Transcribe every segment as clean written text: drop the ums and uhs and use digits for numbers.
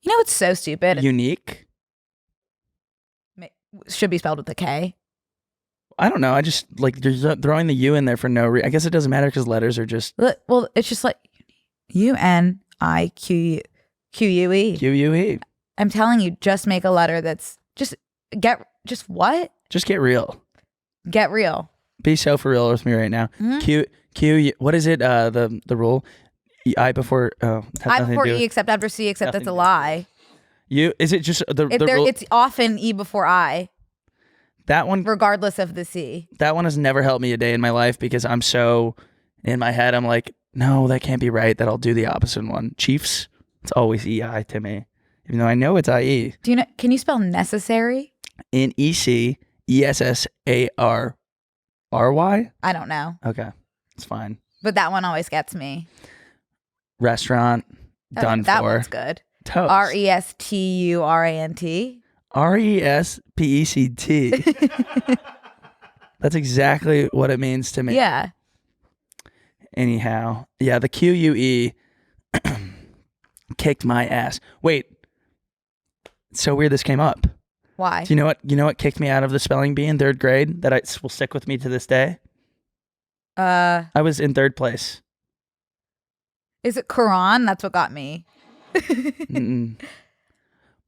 You know, it's so stupid. Unique? Should be spelled with a K. I don't know. I just like you're throwing the U in there for no reason. I guess it doesn't matter because letters are just. Well, it's just like UNIQUE. QUE. I'm telling you, just make a letter that's just what? Just get real. Get real. Be so for real with me right now. Q. What is it? The rule. I before I before E except after C except that's a lie. Is it just the rule? It's often E before I. That one, regardless of the C. That one has never helped me a day in my life because I'm so in my head. I'm like, no, that can't be right. That I'll do the opposite one. Chiefs. It's always EI to me, even though I know it's IE. Do you know? Can you spell necessary? NECESSARRY. I don't know. Okay, it's fine. But that one always gets me. Restaurant. Done that for. That one's good. Toast. RESTURANT. RESPECT. That's exactly what it means to me. Yeah. Anyhow, yeah, the QUE kicked my ass. Wait, it's so weird this came up. Why? Do you know what kicked me out of the spelling bee in 3rd grade that will stick with me to this day? I was in 3rd place. Is it Quran? That's what got me.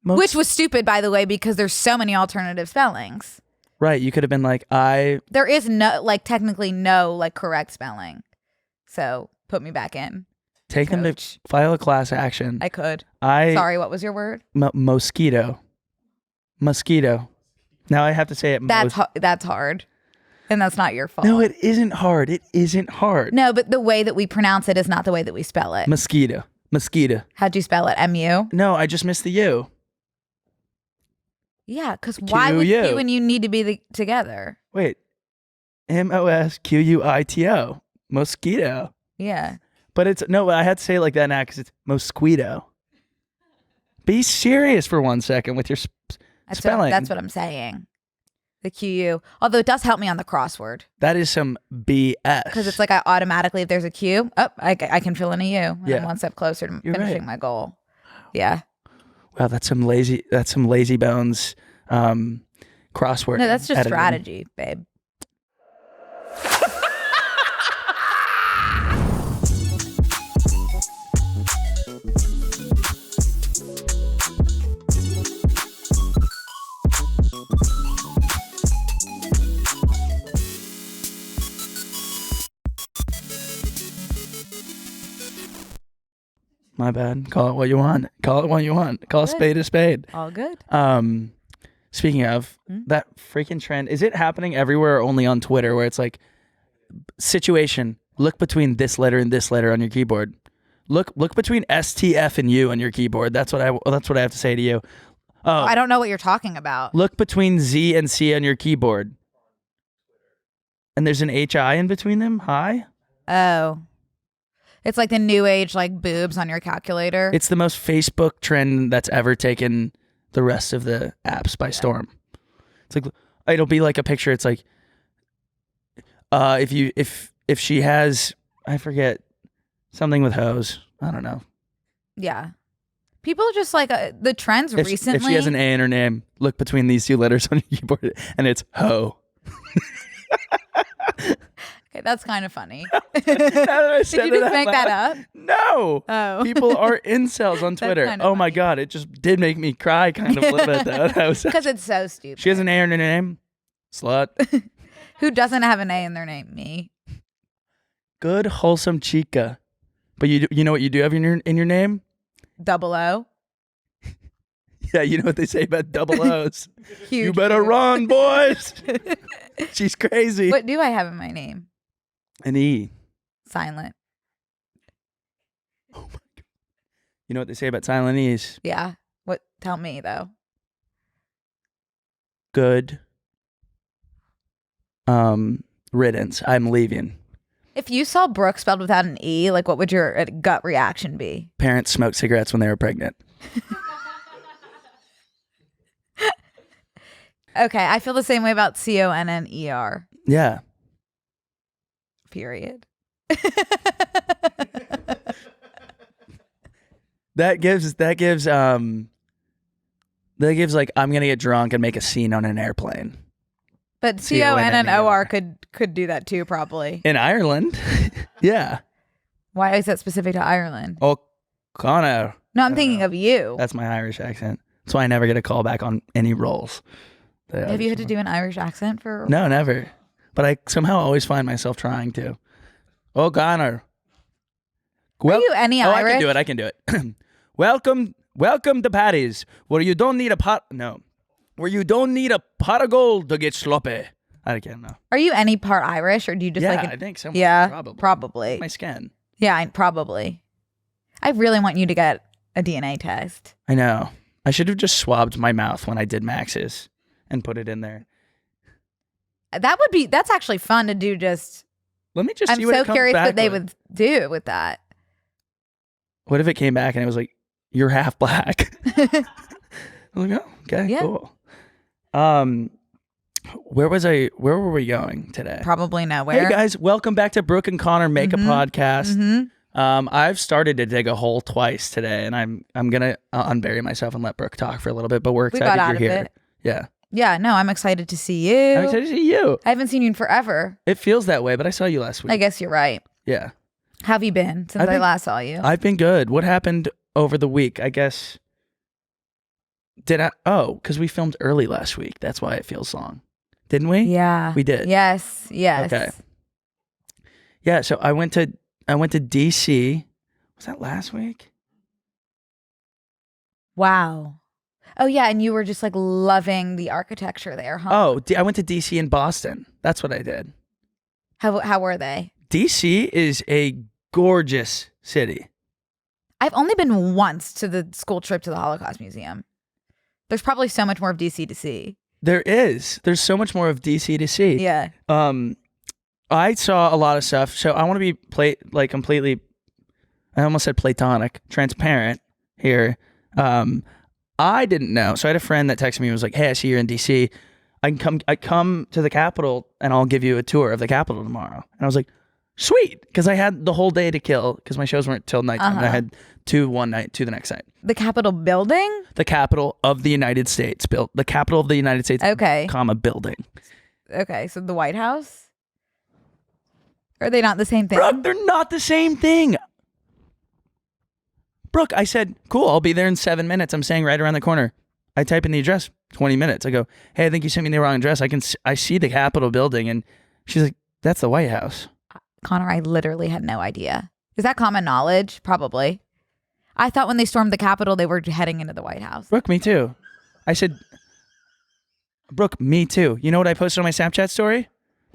Which was stupid, by the way, because there's so many alternative spellings. Right. You could have been like, There is technically no correct spelling. So put me back in. Take them to file a class action. I could. Sorry, what was your word? Mosquito. Now I have to say it. That's hard. And that's not your fault. No, it isn't hard. It isn't hard. No, but the way that we pronounce it is not the way that we spell it. Mosquito. How'd you spell it? MU? No, I just missed the U. Yeah, because why would you and you need to be together? Wait. MOSQUITO. Mosquito. Yeah. But I had to say it like that now because it's mosquito. Be serious for 1 second with your spelling. That's what I'm saying. The QU. Although it does help me on the crossword. That is some BS. Because it's like I automatically, if there's a Q, I can fill in a U. And I'm one step closer to finishing my goal. Yeah. Wow, that's some lazy bones crossword. No, that's just editing. strategy, babe. My bad. Call it what you want. Call a spade a spade. All good. Speaking of that freaking trend, is it happening everywhere or only on Twitter where it's like situation, look between this letter and this letter on your keyboard. Look between S, T, F, and U on your keyboard. That's what I have to say to you. Oh, I don't know what you're talking about. Look between Z and C on your keyboard. And there's an HI in between them? Hi? Oh. It's like the new age, boobs on your calculator. It's the most Facebook trend that's ever taken the rest of the apps by storm. It's like, it'll be like a picture. It's like, if she has, I forget, something with hose. I don't know. Yeah. People just the trends recently. If she has an A in her name, look between these 2 letters on your keyboard and it's ho. Okay, that's kind of funny. Did you just make that up? No. Oh. People are incels on Twitter. Oh my God. It just did make me cry kind of a little bit though. Because it's so stupid. She has an A in her name. Slut. Who doesn't have an A in their name? Me. Good, wholesome chica. But you know what you do have in your name? 00. Yeah, you know what they say about double O's. You better run, boys. She's crazy. What do I have in my name? An E. Silent. Oh my God. You know what they say about silent E's? Yeah. What? Tell me though. Good. Riddance. I'm leaving. If you saw Brooke spelled without an E, what would your gut reaction be? Parents smoked cigarettes when they were pregnant. Okay, I feel the same way about CONNER. Yeah. Period. That gives like I'm gonna get drunk and make a scene on an airplane. But CONNOR could do that too, probably. In Ireland. Yeah. Why is that specific to Ireland? Oh, Connor. No, I'm thinking of you. That's my Irish accent. That's why I never get a call back on any roles. Have you had to do an Irish accent for? No, never. But I somehow always find myself trying to. Oh, Connor. Are you any Irish? I can do it. Welcome to Paddy's, where you don't need a pot of gold to get sloppy. I can't know. Are you any part Irish, or do you just I think so. Yeah, probably. My skin. Yeah, probably. I really want you to get a DNA test. I know. I should have just swabbed my mouth when I did Max's and put it in there. That's actually fun to do. Let me just see I'm what so it comes curious back what they with. would do with that. What if it came back and it was like, you're half black? I was like, oh, okay, Yeah. cool. Where were we going today? Probably nowhere. Hey guys, welcome back to Brooke and Connor Make a Podcast. Mm-hmm. I've started to dig a hole twice today, and I'm gonna unbury myself and let Brooke talk for a little bit. But we're excited you're here. It. Yeah. Yeah. No, I'm excited to see you. I'm excited to see you. I haven't seen you in forever. It feels that way, but I saw you last week. I guess you're right. Yeah. How have you been since I last saw you? I've been good. What happened over the week? I guess. Because we filmed early last week. That's why it feels long. Didn't we? Yeah. We did. Yes. Okay. Yeah, so I went to DC. Was that last week? Wow. Oh yeah, and you were just like loving the architecture there, huh? Oh, I went to DC and Boston. That's what I did. How were they? DC is a gorgeous city. I've only been once to the school trip to the Holocaust Museum. There's probably so much more of DC to see. There is. There's so much more of DC to see. Yeah. I saw a lot of stuff. So I want to be completely, I almost said platonic, transparent here. I didn't know. So I had a friend that texted me and was like, hey, I see you're in DC. I come to the Capitol and I'll give you a tour of the Capitol tomorrow. And I was like, sweet. Because I had the whole day to kill because my shows weren't till nighttime. And I had two one night, two the next night. The Capitol building? The Capitol of the United States. The Capitol of the United States, comma, building. Okay, so the White House? Are they not the same thing? Brooke, they're not the same thing. Brooke, I said, cool, I'll be there in 7 minutes. I'm staying right around the corner. I type in the address, 20 minutes. I go, hey, I think you sent me the wrong address. I see the Capitol building. And she's like, that's the White House. Connor, I literally had no idea. Is that common knowledge? Probably. I thought when they stormed the Capitol, they were heading into the White House. Brooke, me too. I said, Brooke, me too. You know what I posted on my Snapchat story?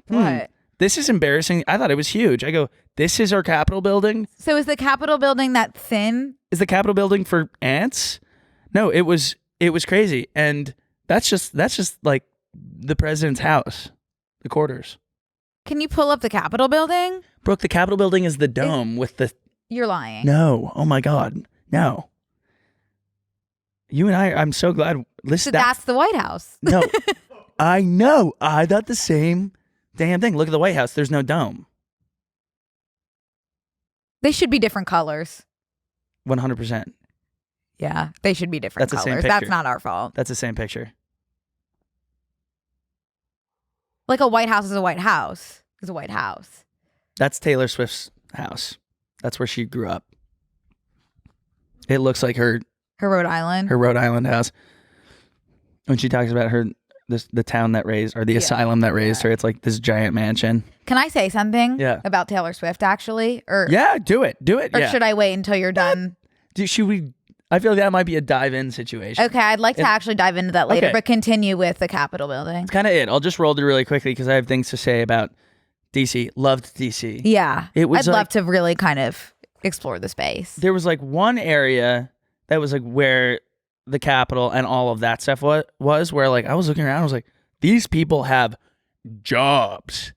What? This is embarrassing. I thought it was huge. I go, this is our Capitol building? So is the Capitol building that thin? Is the Capitol building for ants? No, it was crazy. And that's just like the president's house, the quarters. Can you pull up the Capitol building? Brooke, the Capitol building is the dome with the... You're lying. No. Oh my God. No. You and I'm so glad. So that's the White House. No. I know. I thought the same damn thing. Look at the White House. There's no dome. They should be different colors. 100%. Yeah, they should be different That's the same colors. picture. That's not our fault. That's the same picture. Like a White House is a White House. Is a White House. That's Taylor Swift's house. That's where she grew up. It looks like her Rhode Island. Her Rhode Island house. When she talks about the town that raised, or the asylum that raised her, it's like this giant mansion. Can I say something? Yeah. About Taylor Swift, actually? Or yeah, do it. Or should I wait until you're done? Should we? I feel like that might be a dive-in situation. Okay, I'd like to actually dive into that later, Okay. but continue with the Capitol building. That's kind of it. I'll just roll through really quickly because I have things to say about DC. Loved DC. Yeah. It was I'd like- love to really kind of explore the space. There was like one area that was like where the Capitol and all of that stuff was where like I was looking around, I was like, these people have jobs.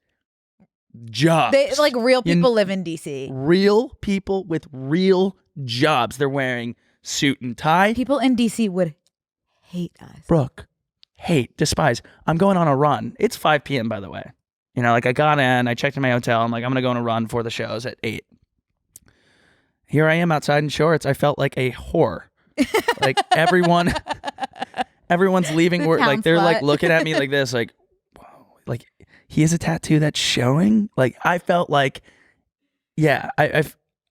They, like real people live in DC. Real people with real jobs. They're wearing suit and tie. People in DC would hate us. Brooke, hate, despise. I'm going on a run. It's 5 p.m. by the way. You know, like I got in, I checked in my hotel. I'm like, I'm going to go on a run for the shows at 8. Here I am outside in shorts. I felt like a whore. Like everyone's leaving work. Like they're like looking at me like this, like, whoa, like he has a tattoo that's showing. Like I felt like, yeah,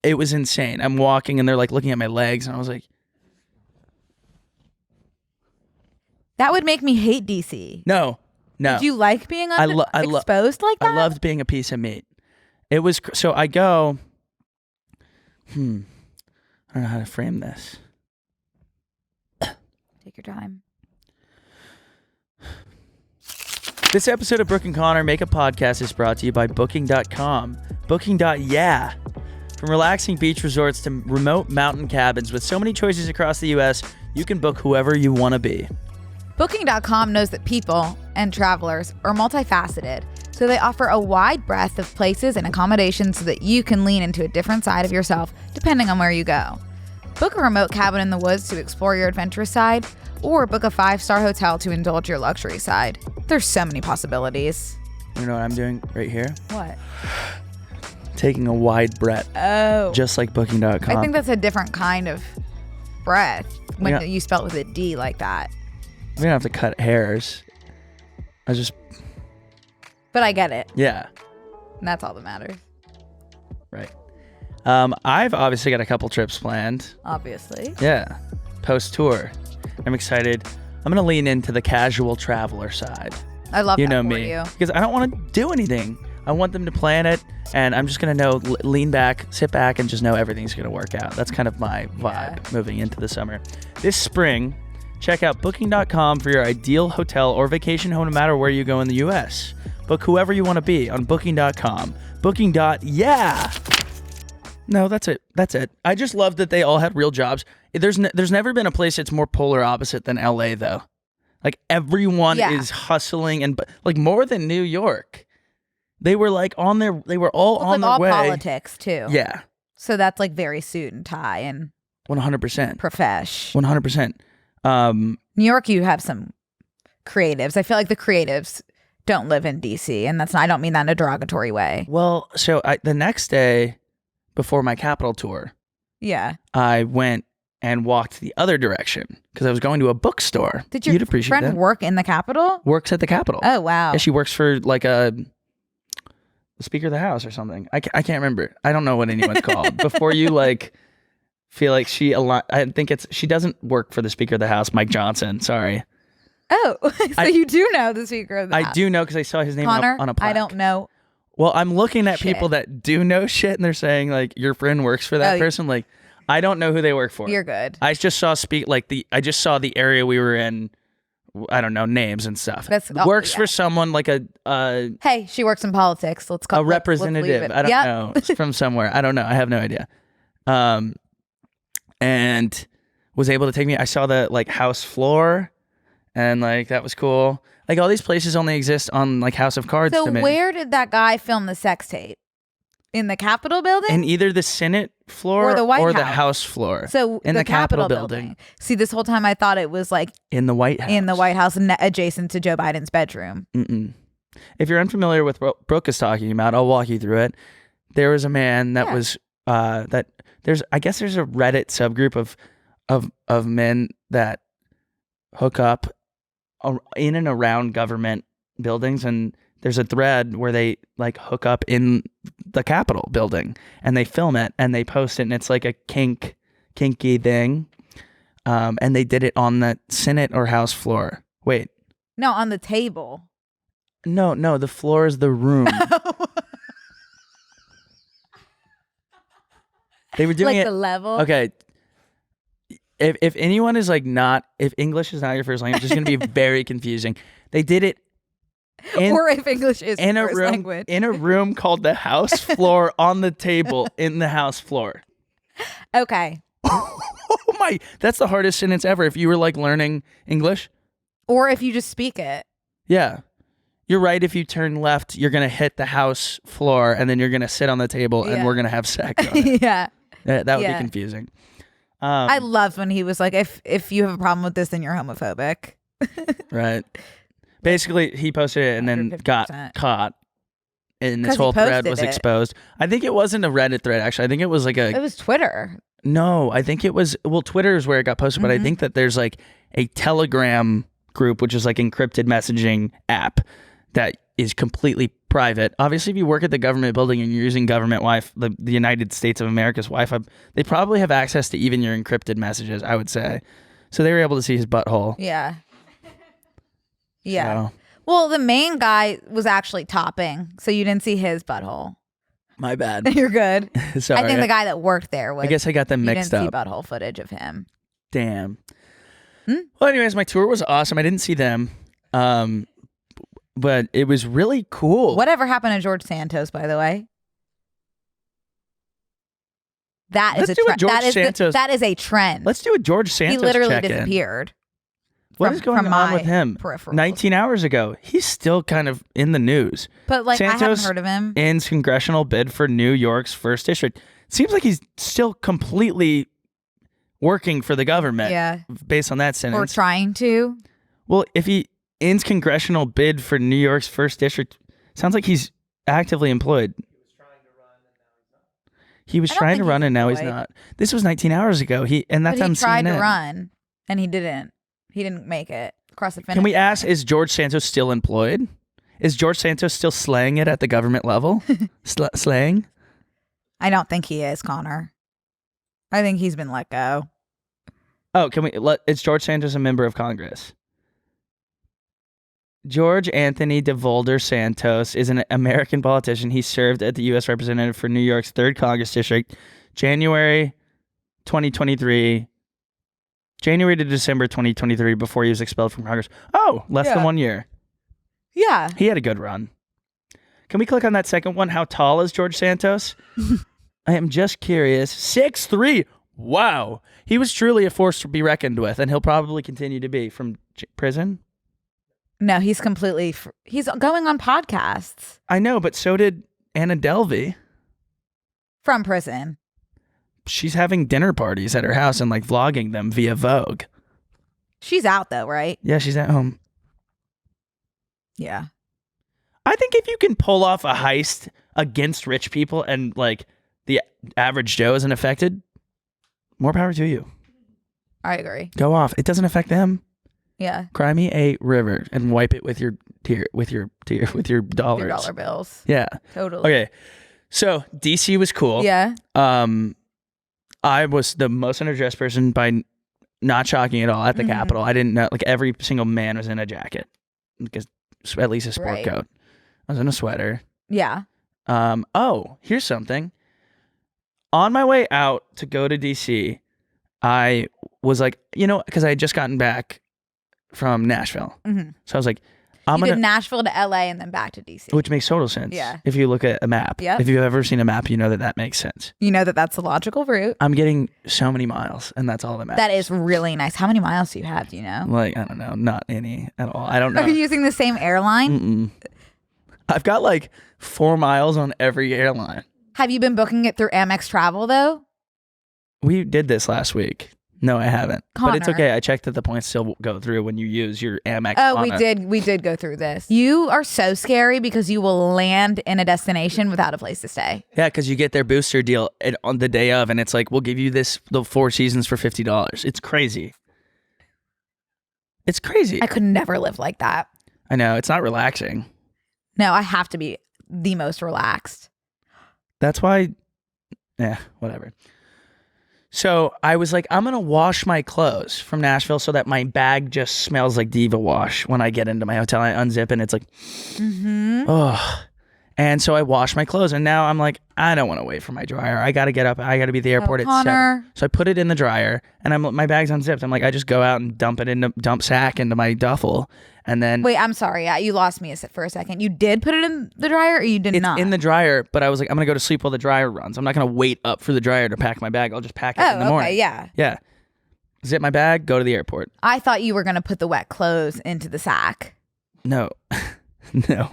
it was insane. I'm walking and they're like looking at my legs and I was like, that would make me hate DC. no. Did you like being exposed like that? I loved being a piece of meat. It was, so I go, I don't know how to frame this. Take your time. This episode of Brooke and Connor Make a Podcast is brought to you by Booking.com. Booking.YEAH. From relaxing beach resorts to remote mountain cabins, with so many choices across the U.S., you can book whoever you want to be. Booking.com knows that people and travelers are multifaceted, so they offer a wide breadth of places and accommodations so that you can lean into a different side of yourself depending on where you go. Book a remote cabin in the woods to explore your adventurous side, or book a 5-star hotel to indulge your luxury side. There's so many possibilities. You know what I'm doing right here? What? Taking a wide breath. Oh. Just like Booking.com. I think that's a different kind of breath when you spell it with a D like that. We don't have to cut hairs. But I get it. Yeah. And that's all that matters. Right. I've obviously got a couple trips planned. Obviously. Yeah. Post-tour. I'm excited. I'm going to lean into the casual traveler side. I love you that know for me. you. Because I don't want to do anything. I want them to plan it, and I'm just going to lean back, sit back, and just know everything's going to work out. That's kind of my vibe moving into the summer. This spring, check out Booking.com for your ideal hotel or vacation home no matter where you go in the U.S. Book whoever you want to be on Booking.com. Booking.YEAH. No, that's it. That's it. I just love that they all had real jobs. There's never been a place that's more polar opposite than LA, though. Like everyone is hustling and like more than New York. They were like on their. They were all on their way. All politics too. Yeah. So that's like very suit and tie and 100%. Profesh. 100%. New York, you have some creatives. I feel like the creatives don't live in DC, and I don't mean that in a derogatory way. Well, so the next day before my Capitol tour, I went and walked the other direction because I was going to a bookstore. Did your friend work in the Capitol? Works at the Capitol. Oh, wow. Yeah, she works for like the Speaker of the House or something. I can't remember. I don't know what anyone's called. Before you like feel like she doesn't work for the Speaker of the House, Mike Johnson. Sorry. Oh, so you do know the Speaker of the House. I do know because I saw his name Connor, on a plaque. I don't know. Well, I'm looking at people that do know shit and they're saying like your friend works for that person. Like I don't know who they work for. You're good. I just saw I just saw the area we were in. I don't know names and stuff. Works for someone like hey, she works in politics. Let's call a representative. I don't know. It's from somewhere. I don't know. I have no idea. And was able to take me. I saw the like house floor, and like that was cool. Like all these places only exist on like House of Cards. So to me. Where did that guy film the sex tape? In the Capitol building? In either the Senate floor or the White House. The House floor. So in the Capitol building. See, this whole time I thought it was like in the White House. In the White House, adjacent to Joe Biden's bedroom. Mm-mm. If you're unfamiliar with what Brooke is talking about, I'll walk you through it. There was a man that was I guess there's a Reddit subgroup of men that hook up in and around government buildings, and there's a thread where they like hook up in the Capitol building and they film it and they post it, and it's like a kinky thing. And they did it on the Senate or House floor. Wait. No, on the table. No, the floor is the room. They were doing like it the level. Okay. If anyone is like if English is not your first language, it's going to be very confusing. They did it or if English is in first language. In a room called the House floor on the table in the House floor. Okay. Oh my, that's the hardest sentence ever. If you were like learning English. Or if you just speak it. Yeah. You're right. If you turn left, you're going to hit the house floor and then you're going to sit on the table and we're going to have sex on it. Yeah. That would be confusing. I loved when he was like, if you have a problem with this, then you're homophobic. Right. Basically, he posted it and then 150%. got caught and 'Cause this he whole thread posted was it. exposed. I think it wasn't a Reddit thread, actually. I think it was like It was Twitter. No, I think it was, well, Twitter is where it got posted, but I think that there's like a Telegram group, which is like encrypted messaging app that is completely private. Obviously, if you work at the government building and you're using government Wi-Fi, the United States of America's Wi-Fi, they probably have access to even your encrypted messages, I would say. So they were able to see his butthole. Yeah. Yeah. So, Well, the main guy was actually topping, so you didn't see his butthole. my bad. You're good. Sorry. I think the guy that worked there was. I guess I got them mixed you didn't up. see butthole footage of him. Damn. Well, anyways, my tour was awesome. I didn't see them. But it was really cool. Whatever happened to George Santos, by the way? That is Let's do a George Santos. that is a trend. Let's do a George Santos He literally check-in. disappeared. What is going on with him? Peripherals. 19 hours ago. He's still kind of in the news. But like I haven't Santos heard of him. ends congressional bid for New York's 1st district. Seems like he's still completely working for the government. Yeah. Based on that Or sentence. trying to. Well, if he ends congressional bid for New York's 1st district, sounds like he's actively employed. He was trying to run and now he's not. This was 19 hours ago. That's on CNN. He tried to run and he didn't. He didn't make it across the finish. Can we ask, is George Santos still employed? Is George Santos still slaying it at the government level? Slaying? I don't think he is, Connor. I think he's been let go. Oh, is George Santos a member of Congress? George Anthony DeVolder Santos is an American politician. He served as the U.S. representative for New York's 3rd Congress District, January to December 2023, before he was expelled from Congress. Oh, less than 1 year. Yeah. He had a good run. Can we click on that second one? How tall is George Santos? I am just curious. 6'3". Wow. He was truly a force to be reckoned with, and he'll probably continue to be from prison. No, he's completely. He's going on podcasts I know, but so did Anna Delvey. from prison. She's having dinner parties at her house and like vlogging them via Vogue. She's out though, right? Yeah, she's at home. Yeah. I think if you can pull off a heist against rich people and like the average Joe isn't affected, more power to you. I agree. Go off. It doesn't affect them. Yeah. Cry me a river and wipe it with your dollars. Your dollar bills. Yeah. Totally. Okay. So DC was cool. Yeah. I was the most underdressed person by not shocking at all at the Capitol. I didn't know, like every single man was in a jacket, because at least a sport coat. I was in a sweater. Yeah. Oh, here's something. On my way out to go to DC, I was like, because I had just gotten back from Nashville. So I was like, You did Nashville to LA and then back to DC. which makes total sense. Yeah. If you look at a map. Yep. If you've ever seen a map, you know that makes sense. You know that that's a logical route. I'm getting so many miles, and that's all that matters. That is really nice. How many miles do you have? Do you know? Like, I don't know. Not any at all. I don't know. Are you using the same airline? I've got like 4 miles on every airline. Have you been booking it through Amex Travel though? We did this last week. No, I haven't. But it's Connor. okay. I checked that the points still go through when you use your Amex. Oh, we did go through this. You are so scary because you will land in a destination without a place to stay. Yeah, because you get their booster deal on the day of, and it's like, we'll give you the 4 seasons for $50. It's crazy. It's crazy. I could never live like that. I know. It's not relaxing. No, I have to be the most relaxed. That's why, whatever. So I was like, I'm going to wash my clothes from Nashville so that my bag just smells like Diva Wash when I get into my hotel. I unzip and it's like, oh. And so I wash my clothes, and now I'm like, I don't want to wait for my dryer. I got to get up. I got to be at the airport at 7. So I put it in the dryer, and my bag's unzipped. I'm like, I just go out and dump sack into my duffel. And then wait, I'm sorry. Yeah, you lost me for a second. You did put it in the dryer, or you did not? It's in the dryer, but I was like, I'm gonna go to sleep while the dryer runs. I'm not gonna wait up for the dryer to pack my bag. I'll just pack it in the morning. Okay, yeah. Yeah. Zip my bag, go to the airport. I thought you were gonna put the wet clothes into the sack. No. No.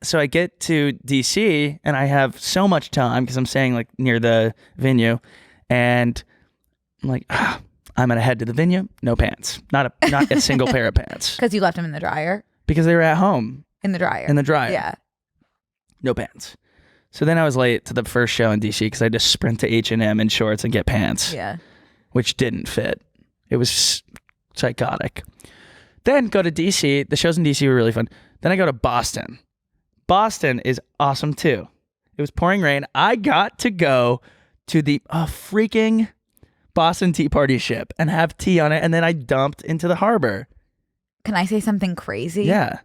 So I get to DC and I have so much time because I'm staying like near the venue, and I'm like, I'm gonna head to the venue. No pants. Not a single pair of pants. Because you left them in the dryer? Because they were at home. In the dryer. In the dryer. Yeah. no pants. So then I was late to the first show in DC because I just sprint to H&M in shorts and get pants. Yeah. Which didn't fit. It was psychotic. Then go to DC. The shows in DC were really fun. Then I go to Boston. Boston is awesome too. It was pouring rain. I got to go to the freaking Boston Tea Party ship and have tea on it, and then I dumped into the harbor. Can I say something crazy? Yeah.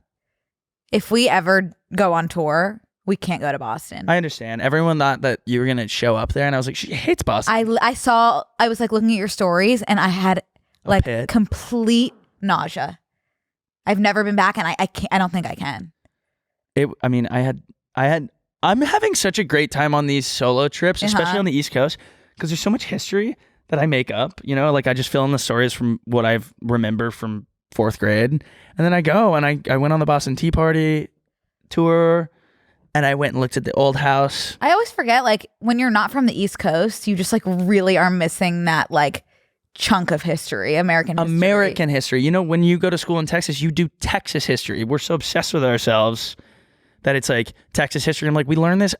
If we ever go on tour, we can't go to Boston. I understand. Everyone thought that you were going to show up there, and I was like, she hates Boston. I was like looking at your stories, and I had like complete nausea. I've never been back, and I can't. I don't think I can. I'm having such a great time on these solo trips, especially on the East Coast, because there's so much history that I make up. You know, like I just fill in the stories from what I remember from 4th grade, and then I go and I went on the Boston Tea Party tour. And I went and looked at the old house. I always forget, like, when you're not from the East Coast, you just, like, really are missing that, like, chunk of history, American history. You know, when you go to school in Texas, you do Texas history. We're so obsessed with ourselves that it's, like, Texas history. I'm like, we learned this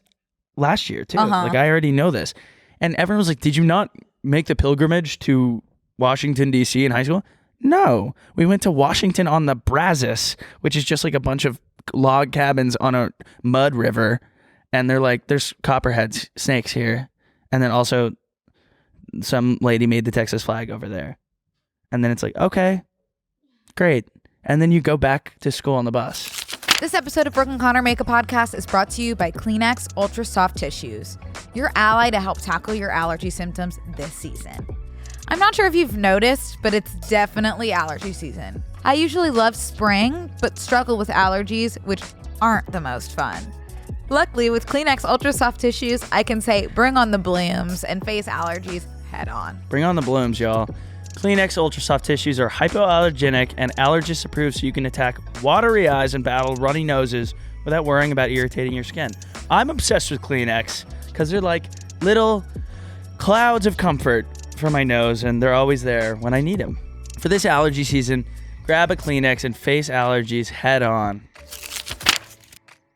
last year, too. Like, I already know this. And everyone was like, did you not make the pilgrimage to Washington, D.C. in high school? No. We went to Washington on the Brazos, which is just, like, a bunch of log cabins on a mud river, and they're like, there's copperhead snakes here, and then also some lady made the Texas flag over there, and then it's like, okay, great, and then you go back to school on the bus. This episode of Brooke and Connor Make a Podcast is brought to you by Kleenex Ultra Soft Tissues, your ally to help tackle your allergy symptoms this season. I'm not sure if you've noticed, but it's definitely allergy season. I usually love spring, but struggle with allergies, which aren't the most fun. Luckily, with Kleenex Ultra Soft Tissues, I can say bring on the blooms and face allergies head on. Bring on the blooms, y'all. Kleenex Ultra Soft Tissues are hypoallergenic and allergist approved, so you can attack watery eyes and battle runny noses without worrying about irritating your skin. I'm obsessed with Kleenex because they're like little clouds of comfort for my nose, and they're always there when I need them. For this allergy season, grab a Kleenex and face allergies head on.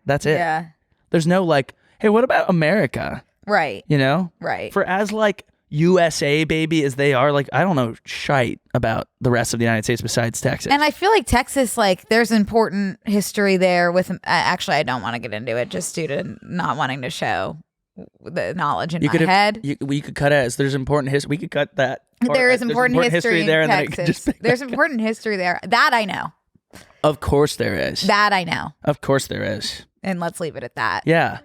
That's it. Yeah. There's no like, hey, what about America? Right. You know? Right. For as like USA baby as they are, like I don't know shite about the rest of the United States besides Texas. And I feel like Texas, like there's important history there with, actually I don't want to get into it just due to not wanting to show the knowledge in my head. We could cut it as there's important history. We could cut that. There is important history there in Texas. Texas. There's important history there. That I know. Of course there is. That I know. Of course there is. And let's leave it at that. Yeah.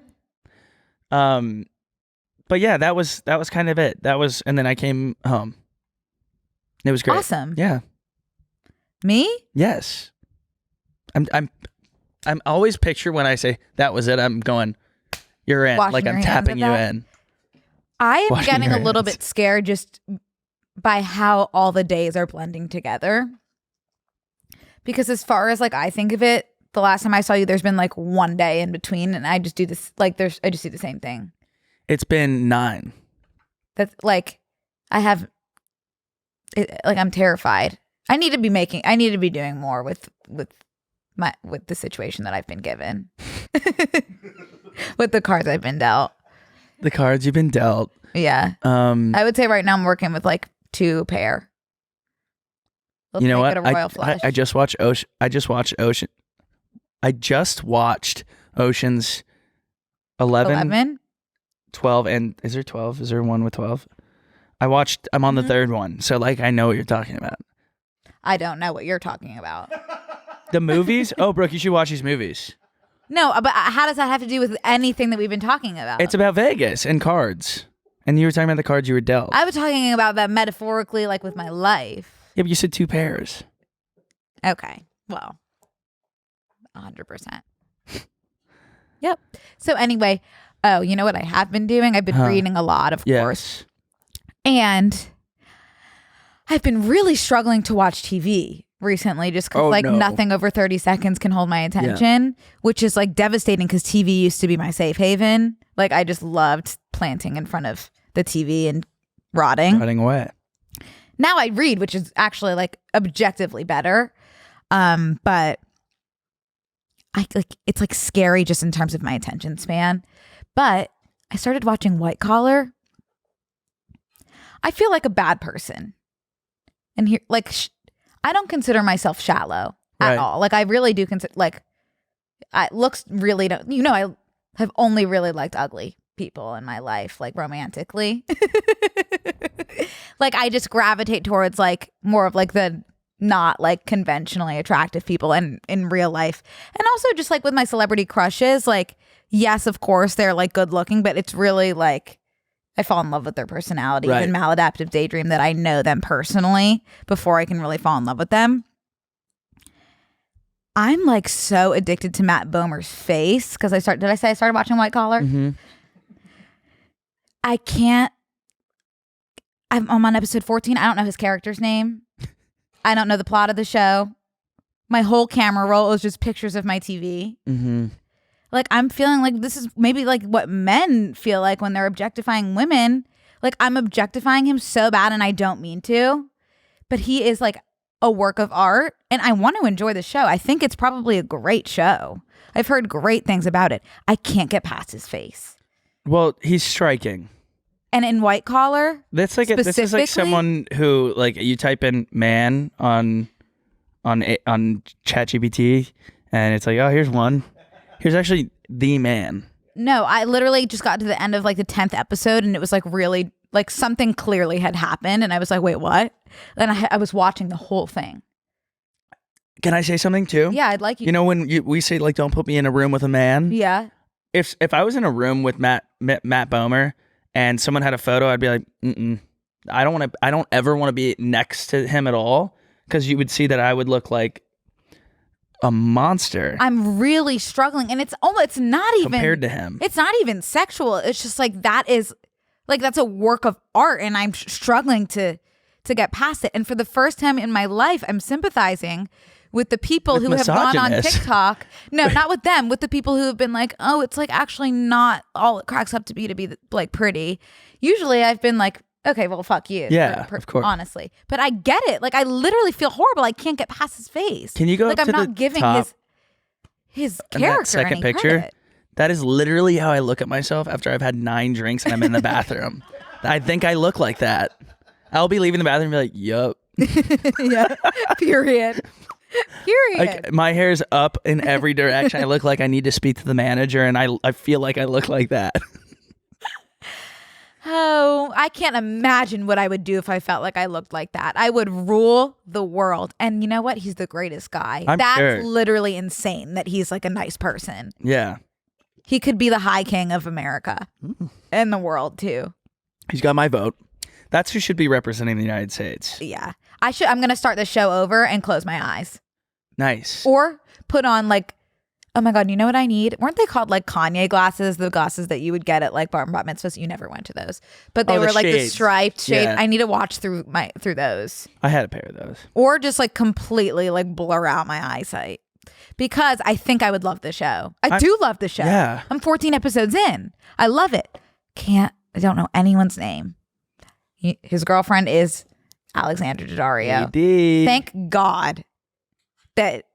But yeah, that was kind of it. And then I came home. It was great. Awesome. Yeah. Me? Yes. I'm always picture when I say that was it, I'm going, you're in. Washing like I'm tapping you in. I am getting a little bit scared just by how all the days are blending together. Because as far as like I think of it, the last time I saw you, there's been like one day in between, and I just do this I just do the same thing. It's been 9. That's like I'm terrified. I need to be doing more with the situation that I've been given. With the cards I've been dealt. The cards you've been dealt. Yeah. I would say right now I'm working with like 2 pair. Let's you know what? It a royal flush. I just watched Ocean's 11, 12, and is there 12? Is there one with 12? I'm on the 3rd one, so like I know what you're talking about. I don't know what you're talking about. The movies? Oh, Brooke, you should watch these movies. No, but how does that have to do with anything that we've been talking about? It's about Vegas and cards. And you were talking about the cards you were dealt. I was talking about that metaphorically, like with my life. Yeah, but you said 2 pairs. Okay. Well, 100%. Yep. So anyway, you know what I have been doing? I've been reading a lot, of course. And I've been really struggling to watch TV recently just because nothing over 30 seconds can hold my attention, which is like devastating because TV used to be my safe haven. Like I just loved planting in front of the TV and rotting away. Now I read, which is actually like objectively better. But it's like scary just in terms of my attention span. But I started watching White Collar. I feel like a bad person. And here, like, I don't consider myself shallow at all. Like, I really do consider, like, looks really don't, you know, I have only really liked ugly people in my life, like romantically. Like, I just gravitate towards like more of like the not like conventionally attractive people in real life. And also just like with my celebrity crushes, like, yes, of course they're like good looking, but it's really like I fall in love with their personality. Right. And maladaptive daydream that I know them personally before I can really fall in love with them. I'm like so addicted to Matt Bomer's face because did I say I started watching White Collar? Mm-hmm. I can't. I'm on episode 14. I don't know his character's name. I don't know the plot of the show. My whole camera roll is just pictures of my TV. Mm-hmm. Like, I'm feeling like this is maybe like what men feel like when they're objectifying women. Like, I'm objectifying him so bad and I don't mean to. But he is like a work of art and I want to enjoy the show. I think it's probably a great show. I've heard great things about it. I can't get past his face. Well, he's striking. And in White Collar, this is like someone who, like, you type in man on ChatGPT and it's like, oh, here's one. Here's actually the man. No, I literally just got to the end of like the 10th episode and it was like really like something clearly had happened and I was like, wait, what? And I was watching the whole thing. Can I say something too? Yeah, I'd like you. You know when we say like, don't put me in a room with a man? Yeah. If I was in a room with Matt Bomer and someone had a photo, I'd be like, I don't ever want to be next to him at all because you would see that I would look like a monster. I'm really struggling and it's not even compared to him. It's not even sexual. It's just like that's a work of art and I'm struggling to get past it. And for the first time in my life, I'm sympathizing with the people who have gone on TikTok. No, not with them. With the people who have been like, oh, it's like actually not all it cracks up to be like pretty. Usually I've been like, okay, well, fuck you. Yeah, of course. Honestly. But I get it. Like, I literally feel horrible. I can't get past his face. Can you go like, up to I'm not giving his character that second any picture? credit. That is literally how I look at myself after I've had 9 drinks and I'm in the bathroom. I think I look like that. I'll be leaving the bathroom and be like, yup. Yeah. Period. Like, my hair's up in every direction. I look like I need to speak to the manager and I feel like I look like that. Oh, I can't imagine what I would do if I felt like I looked like that. I would rule the world. And you know what? He's the greatest guy. That's literally insane that he's like a nice person. Yeah. He could be the high king of America and the world too. He's got my vote. That's who should be representing the United States. Yeah. I'm going to start the show over and close my eyes. Nice. Or put on like, oh my God, you know what I need? Weren't they called like Kanye glasses? The glasses that you would get at like bar and bat mitzvahs? You never went to those. But they were like the striped shade. Yeah. I need to watch through those. I had a pair of those. Or just like completely like blur out my eyesight. Because I think I would love the show. I do love the show. Yeah. I'm 14 episodes in. I love it. I don't know anyone's name. His girlfriend is Alexandra Daddario. Thank God that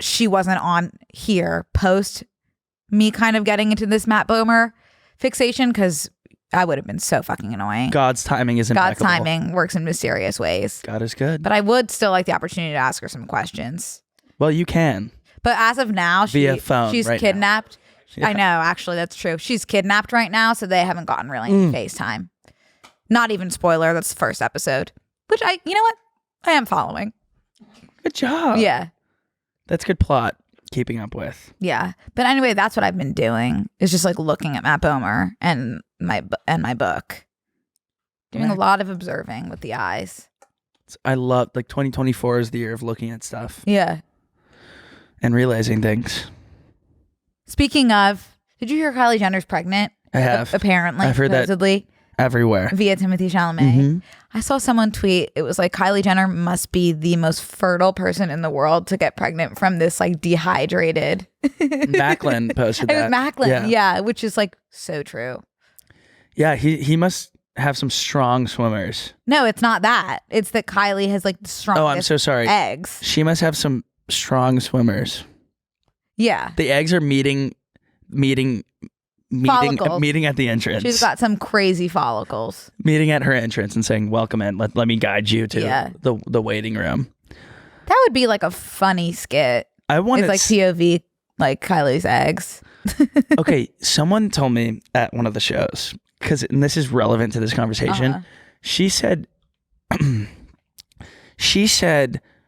she wasn't on here post me kind of getting into this Matt Bomer fixation because I would have been so fucking annoying. God's timing is impeccable. God's timing works in mysterious ways. God is good. But I would still like the opportunity to ask her some questions. Well, you can. But as of now, via phone she's right kidnapped. Yeah. I know, actually, that's true. She's kidnapped right now, so they haven't gotten really any FaceTime. Not even spoiler, that's the first episode. Which you know what? I am following. Good job. Yeah. That's good plot. Keeping up with. Yeah. But anyway, that's what I've been doing. Is just like looking at Matt Bomer and my book. Doing a lot of observing with the eyes. I love, like, 2024 is the year of looking at stuff. Yeah. And realizing things. Speaking of, did you hear Kylie Jenner's pregnant? I have. Apparently. I've heard supposedly. That everywhere. Via Timothée Chalamet. Mm-hmm. I saw someone tweet, it was like, Kylie Jenner must be the most fertile person in the world to get pregnant from this like dehydrated. Macklin posted that. It was Macklin, yeah, which is like so true. Yeah, he must have some strong swimmers. No, it's not that. It's that Kylie has like the strongest I'm so sorry. eggs. She must have some strong swimmers. Yeah. The eggs are meeting Follicles. meeting at the entrance. She's got some crazy follicles. Meeting at her entrance and saying, welcome in. Let me guide you to the waiting room. That would be like a funny skit. I want It's like POV, like Kylie's eggs. Okay, someone told me at one of the shows, and this is relevant to this conversation. She said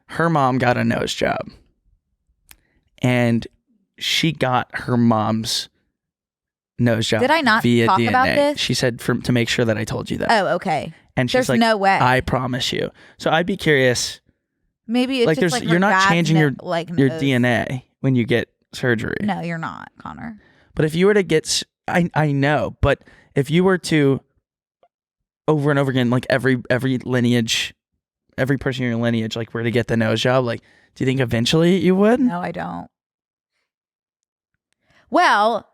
her mom got a nose job. And she got her mom's nose job. Did I not via talk DNA. about this? She said to make sure that I told you that. Oh, okay. And she's There's like, no way. I promise you. So I'd be curious. Maybe it's Like, just like you're not changing your nose. DNA when you get surgery. No, you're not, Connor. But if you were to get, I know, but if you were to over and over again, like every lineage, every person in your lineage, like were to get the nose job, like, do you think eventually you would? No, I don't. Well,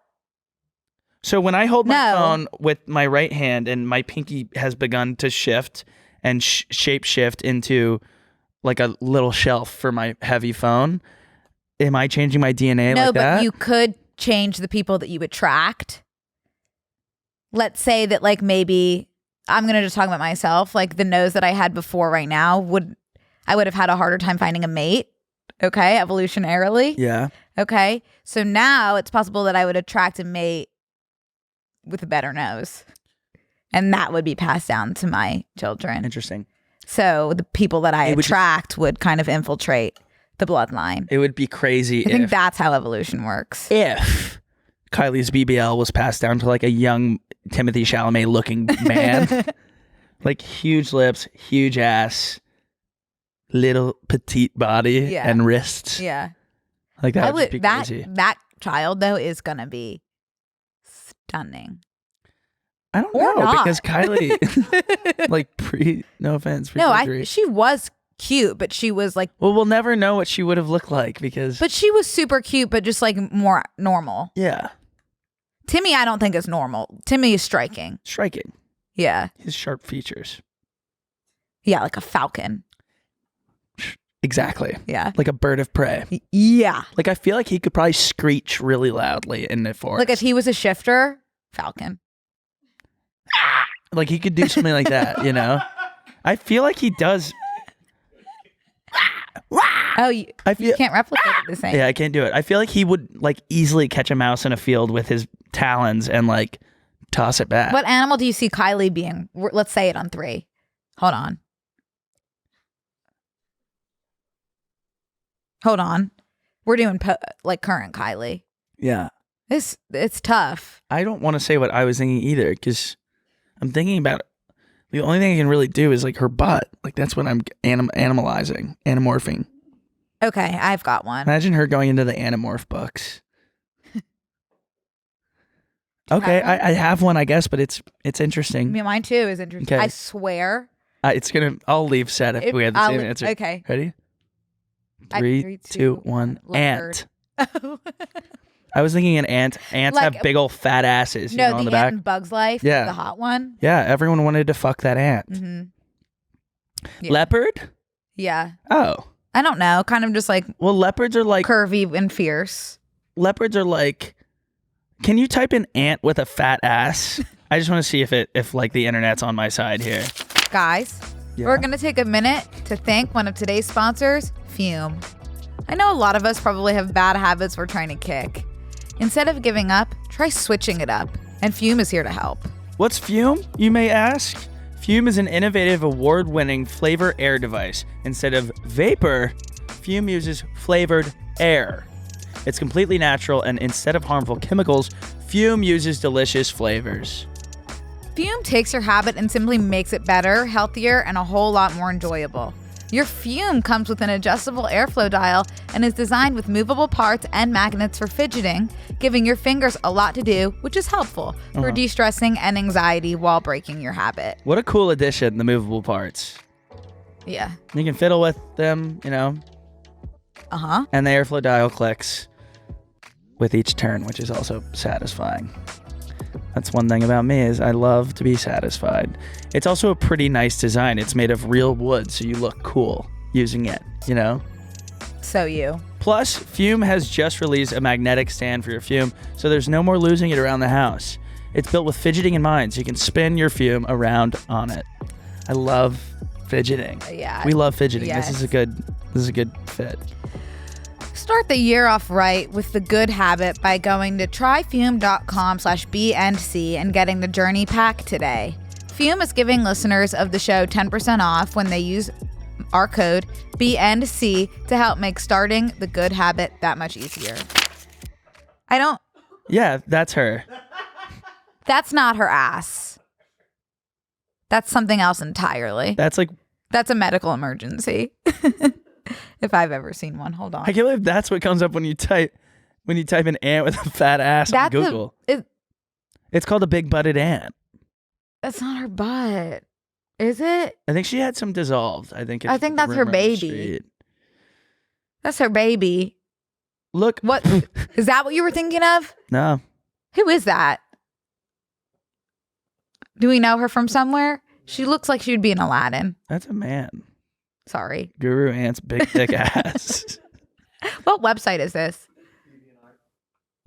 so when I hold my phone with my right hand and my pinky has begun to shift and shape shift into like a little shelf for my heavy phone, am I changing my DNA no, like that? No, but you could change the people that you attract. Let's say that like maybe, I'm going to just talk about myself, like the nose that I had before right now, I would have had a harder time finding a mate. Okay, evolutionarily. Yeah. Okay, so now it's possible that I would attract a mate with a better nose. And that would be passed down to my children. Interesting. So the people that I attract would kind of infiltrate the bloodline. It would be crazy. I think that's how evolution works. If Kylie's BBL was passed down to like a young Timothée Chalamet looking man, like huge lips, huge ass, little petite body and wrists. Yeah. Like that would just be crazy. That child though is gonna be stunning. I don't know because Kylie, like no offense. She was cute, but she was like. Well, we'll never know what she would have looked like because. But she was super cute, but just like more normal. Yeah. Timmy, I don't think is normal. Timmy is striking. Striking. Yeah. His sharp features. Yeah, like a falcon. Exactly. Yeah. Like a bird of prey. Yeah. Like I feel like he could probably screech really loudly in the forest. Like if he was a shifter, falcon. Like he could do something like that, you know? I feel like he does. Oh, you can't replicate it the same. Yeah, I can't do it. I feel like he would like easily catch a mouse in a field with his talons and like toss it back. What animal do you see Kylie being? Let's say it on 3. Hold on. We're doing like current Kylie. Yeah. It's tough. I don't want to say what I was thinking either because I'm thinking about it. The only thing I can really do is like her butt. Like that's what I'm anamorphing. Okay, I've got one. Imagine her going into the Animorph books. Okay, I have one, I guess, but it's interesting. I mean, mine too is interesting. Okay. I swear. I'll leave set if we have the same answer. Okay. Ready? 3, 2, 1. Ant. I was thinking an ant. Ants like, have big old fat asses. No, on the the ant back. in Bug's Life. Yeah. The hot one. Yeah, everyone wanted to fuck that ant. Mm-hmm. Yeah. Leopard? Yeah. Oh. I don't know. Kind of just like. Well, leopards are like. Curvy and fierce. Leopards are like. Can you type in ant with a fat ass? I just want to see if like the internet's on my side here. Guys, we're going to take a minute to thank one of today's sponsors, Fume. I know a lot of us probably have bad habits we're trying to kick. Instead of giving up, try switching it up. And Fume is here to help. What's Fume, you may ask? Fume is an innovative, award-winning flavor air device. Instead of vapor, Fume uses flavored air. It's completely natural, and instead of harmful chemicals, Fume uses delicious flavors. Fume takes your habit and simply makes it better, healthier, and a whole lot more enjoyable. Your Fume comes with an adjustable airflow dial and is designed with movable parts and magnets for fidgeting, giving your fingers a lot to do, which is helpful for de-stressing and anxiety while breaking your habit. What a cool addition, the movable parts. Yeah. You can fiddle with them, you know. Uh-huh. And the airflow dial clicks with each turn, which is also satisfying. That's one thing about me is I love to be satisfied. It's also a pretty nice design. It's made of real wood, so you look cool using it, you know? So you. Plus, Fume has just released a magnetic stand for your Fume, so there's no more losing it around the house. It's built with fidgeting in mind, so you can spin your Fume around on it. I love fidgeting. Yeah. We love fidgeting. Yes. This is a good fit. Start the year off right with the good habit by going to tryfume.com/BNC and getting the journey pack today. Fume is giving listeners of the show 10% off when they use our code BNC to help make starting the good habit that much easier. Yeah, that's her. That's not her ass. That's something else entirely. That's a medical emergency. If I've ever seen one. Hold on. I can't believe that's what comes up when you type an ant with a fat ass on Google. It's called a big butted ant. That's not her butt. Is it? I think she had some dissolved. I think that's her baby. That's her baby. Look. What? Is that what you were thinking of? No. Who is that? Do we know her from somewhere? She looks like she would be in Aladdin. That's a man. Sorry. Guru Ant's big thick ass. What website is this?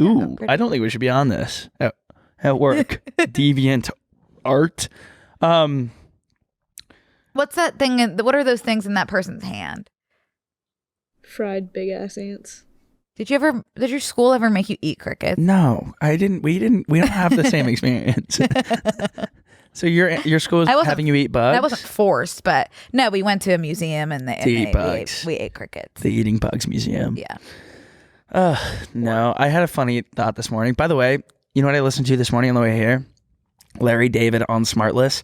Ooh, I don't think we should be on this at work. Deviant art. What's that thing? What are those things in that person's hand? Fried big ass ants. Did your school ever make you eat crickets? No, I didn't. We don't have the same experience. So your school is having you eat bugs? That wasn't forced, but no, we went to a museum and we ate crickets. The Eating Bugs Museum. Yeah. No, I had a funny thought this morning. By the way, you know what I listened to this morning on the way here? Larry David on Smartless,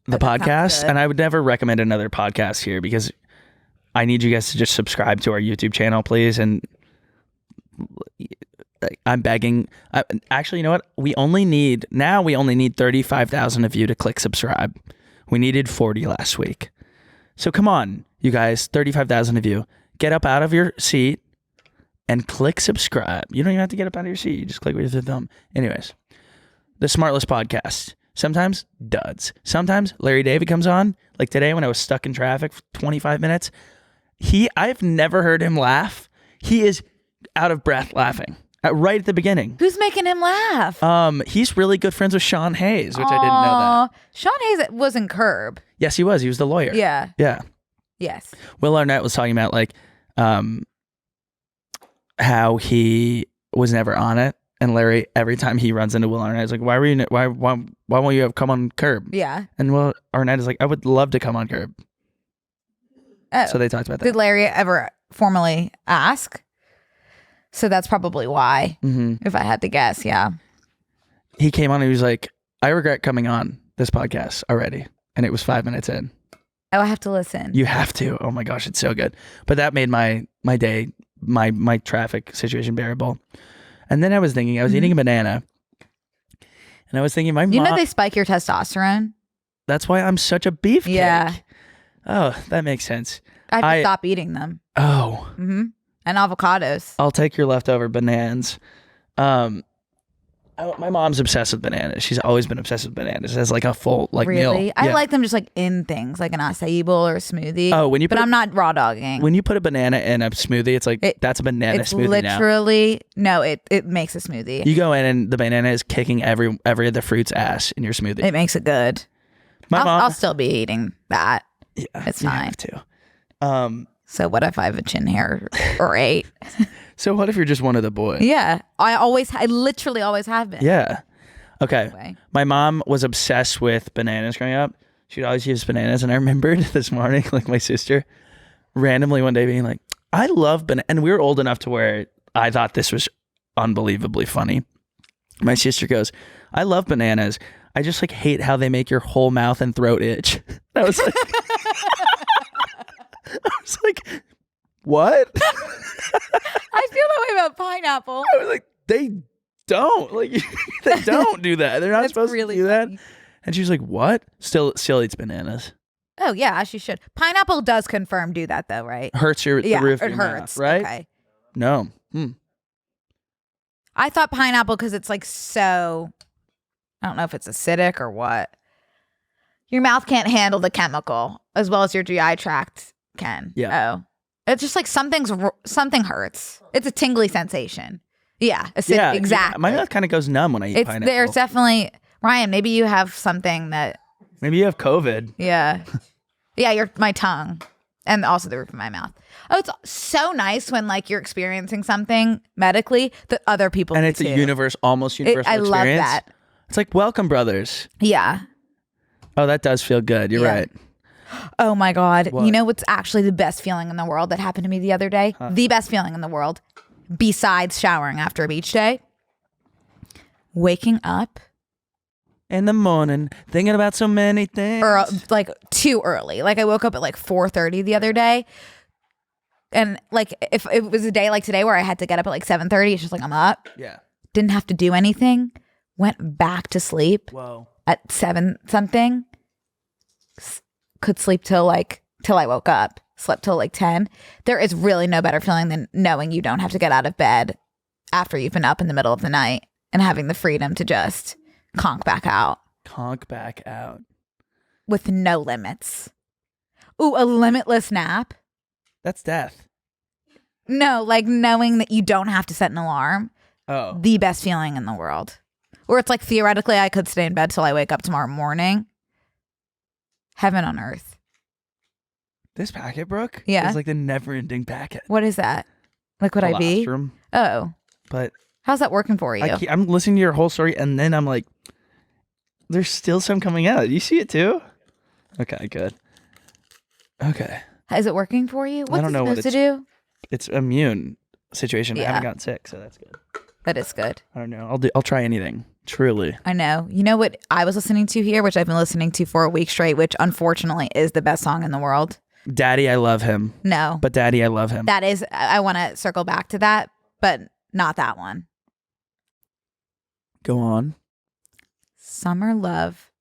the podcast. And I would never recommend another podcast here because I need you guys to just subscribe to our YouTube channel, please. And I'm begging. Actually, you know what? We only need 35,000 of you to click subscribe. We needed 40 last week. So come on, you guys, 35,000 of you. Get up out of your seat and click subscribe. You don't even have to get up out of your seat. You just click with your thumb. Anyways, the Smartless podcast. Sometimes duds. Sometimes Larry David comes on. Like today when I was stuck in traffic for 25 minutes. I've never heard him laugh. He is out of breath laughing. Right at the beginning. Who's making him laugh? He's really good friends with Sean Hayes, which I didn't know that. Sean Hayes was in Curb. Yes, he was. He was the lawyer. Yeah. Yeah. Yes. Will Arnett was talking about how he was never on it, and Larry every time he runs into Will Arnett is like, "Why won't you have come on Curb?" Yeah. And Will Arnett is like, "I would love to come on Curb." Oh. So they talked about that. Did Larry ever formally ask? So that's probably why, if I had to guess, yeah. He came on and he was like, I regret coming on this podcast already. And it was 5 minutes in. Oh, I have to listen. You have to. Oh my gosh, it's so good. But that made my day, my traffic situation bearable. And then I was thinking, I was eating a banana. And I was thinking, my mom. You know they spike your testosterone? That's why I'm such a beefcake. Yeah. Oh, that makes sense. I have to stop eating them. Oh. Mm-hmm. And avocados. I'll take your leftover bananas. My mom's obsessed with bananas. She's always been obsessed with bananas as like a full meal. Really? I like them just like in things, like an acai bowl or a smoothie. Oh, but I'm not raw dogging. When you put a banana in a smoothie, it's like that's a banana smoothie now. Literally, no, it makes a smoothie. You go in and the banana is kicking every of the fruit's ass in your smoothie. It makes it good. I'll still be eating that. Yeah, it's fine. Have to. So what if I have a chin hair or 8? So what if you're just one of the boys? Yeah. I literally always have been. Yeah. Okay. Anyway. My mom was obsessed with bananas growing up. She'd always use bananas. And I remembered this morning, like my sister randomly one day being like, I love bananas. And we were old enough to where I thought this was unbelievably funny. My sister goes, I love bananas. I just like hate how they make your whole mouth and throat itch. I was like... I was like, what? I feel that way about pineapple. I was like, they don't do that. They're not supposed to do that. And she was like, what? Still eats bananas. Oh yeah, as she should. Pineapple does do that though, right? Hurts the roof of your hurts. mouth, right? Okay. No. I thought pineapple because it's like so. I don't know if it's acidic or what. Your mouth can't handle the chemical as well as your GI tract can. Yeah. Oh. It's just like something hurts. It's a tingly sensation. Yeah, exactly. Yeah, my mouth kind of goes numb when I eat pineapple. There's definitely, Ryan, maybe you have something that. Maybe you have COVID. Yeah. Yeah, my tongue and also the roof of my mouth. Oh, it's so nice when like you're experiencing something medically that other people and it's too. Almost universal I experience. love that. It's like Welcome Brothers. Yeah. Oh, that does feel good. You're right. Oh my God. What? You know what's actually the best feeling in the world that happened to me the other day? Huh? The best feeling in the world, besides showering after a beach day? Waking up. In the morning, thinking about so many things. Or like too early. Like I woke up at like 4:30 the other day. And like if it was a day like today where I had to get up at like 7:30, it's just like I'm up. Yeah. Didn't have to do anything. Went back to sleep. Whoa. At 7 something. Could sleep till I woke up. Slept till like 10. There is really no better feeling than knowing you don't have to get out of bed after you've been up in the middle of the night and having the freedom to just conk back out. Conk back out. With no limits. Ooh, a limitless nap. That's death. No, like knowing that you don't have to set an alarm. Oh. The best feeling in the world. Or it's like theoretically I could stay in bed till I wake up tomorrow morning. Heaven on earth. This packet, Brooke? Yeah. Is like the never-ending packet. What is that? Liquid IV? Colostrum. Oh. But how's that working for you? I'm listening to your whole story and then I'm like, there's still some coming out. You see it too? Okay, good. Okay. Is it working for you? What's I don't know it supposed to do? It's immune situation. Yeah. I haven't gotten sick, so that's good. That is good. I don't know. I'll try anything. Truly. I know. You know what I was listening to here, which I've been listening to for a week straight, which unfortunately is the best song in the world. Daddy, I love him. No. But Daddy, I love him. That is, I want to circle back to that, but not that one. Go on. Summer Love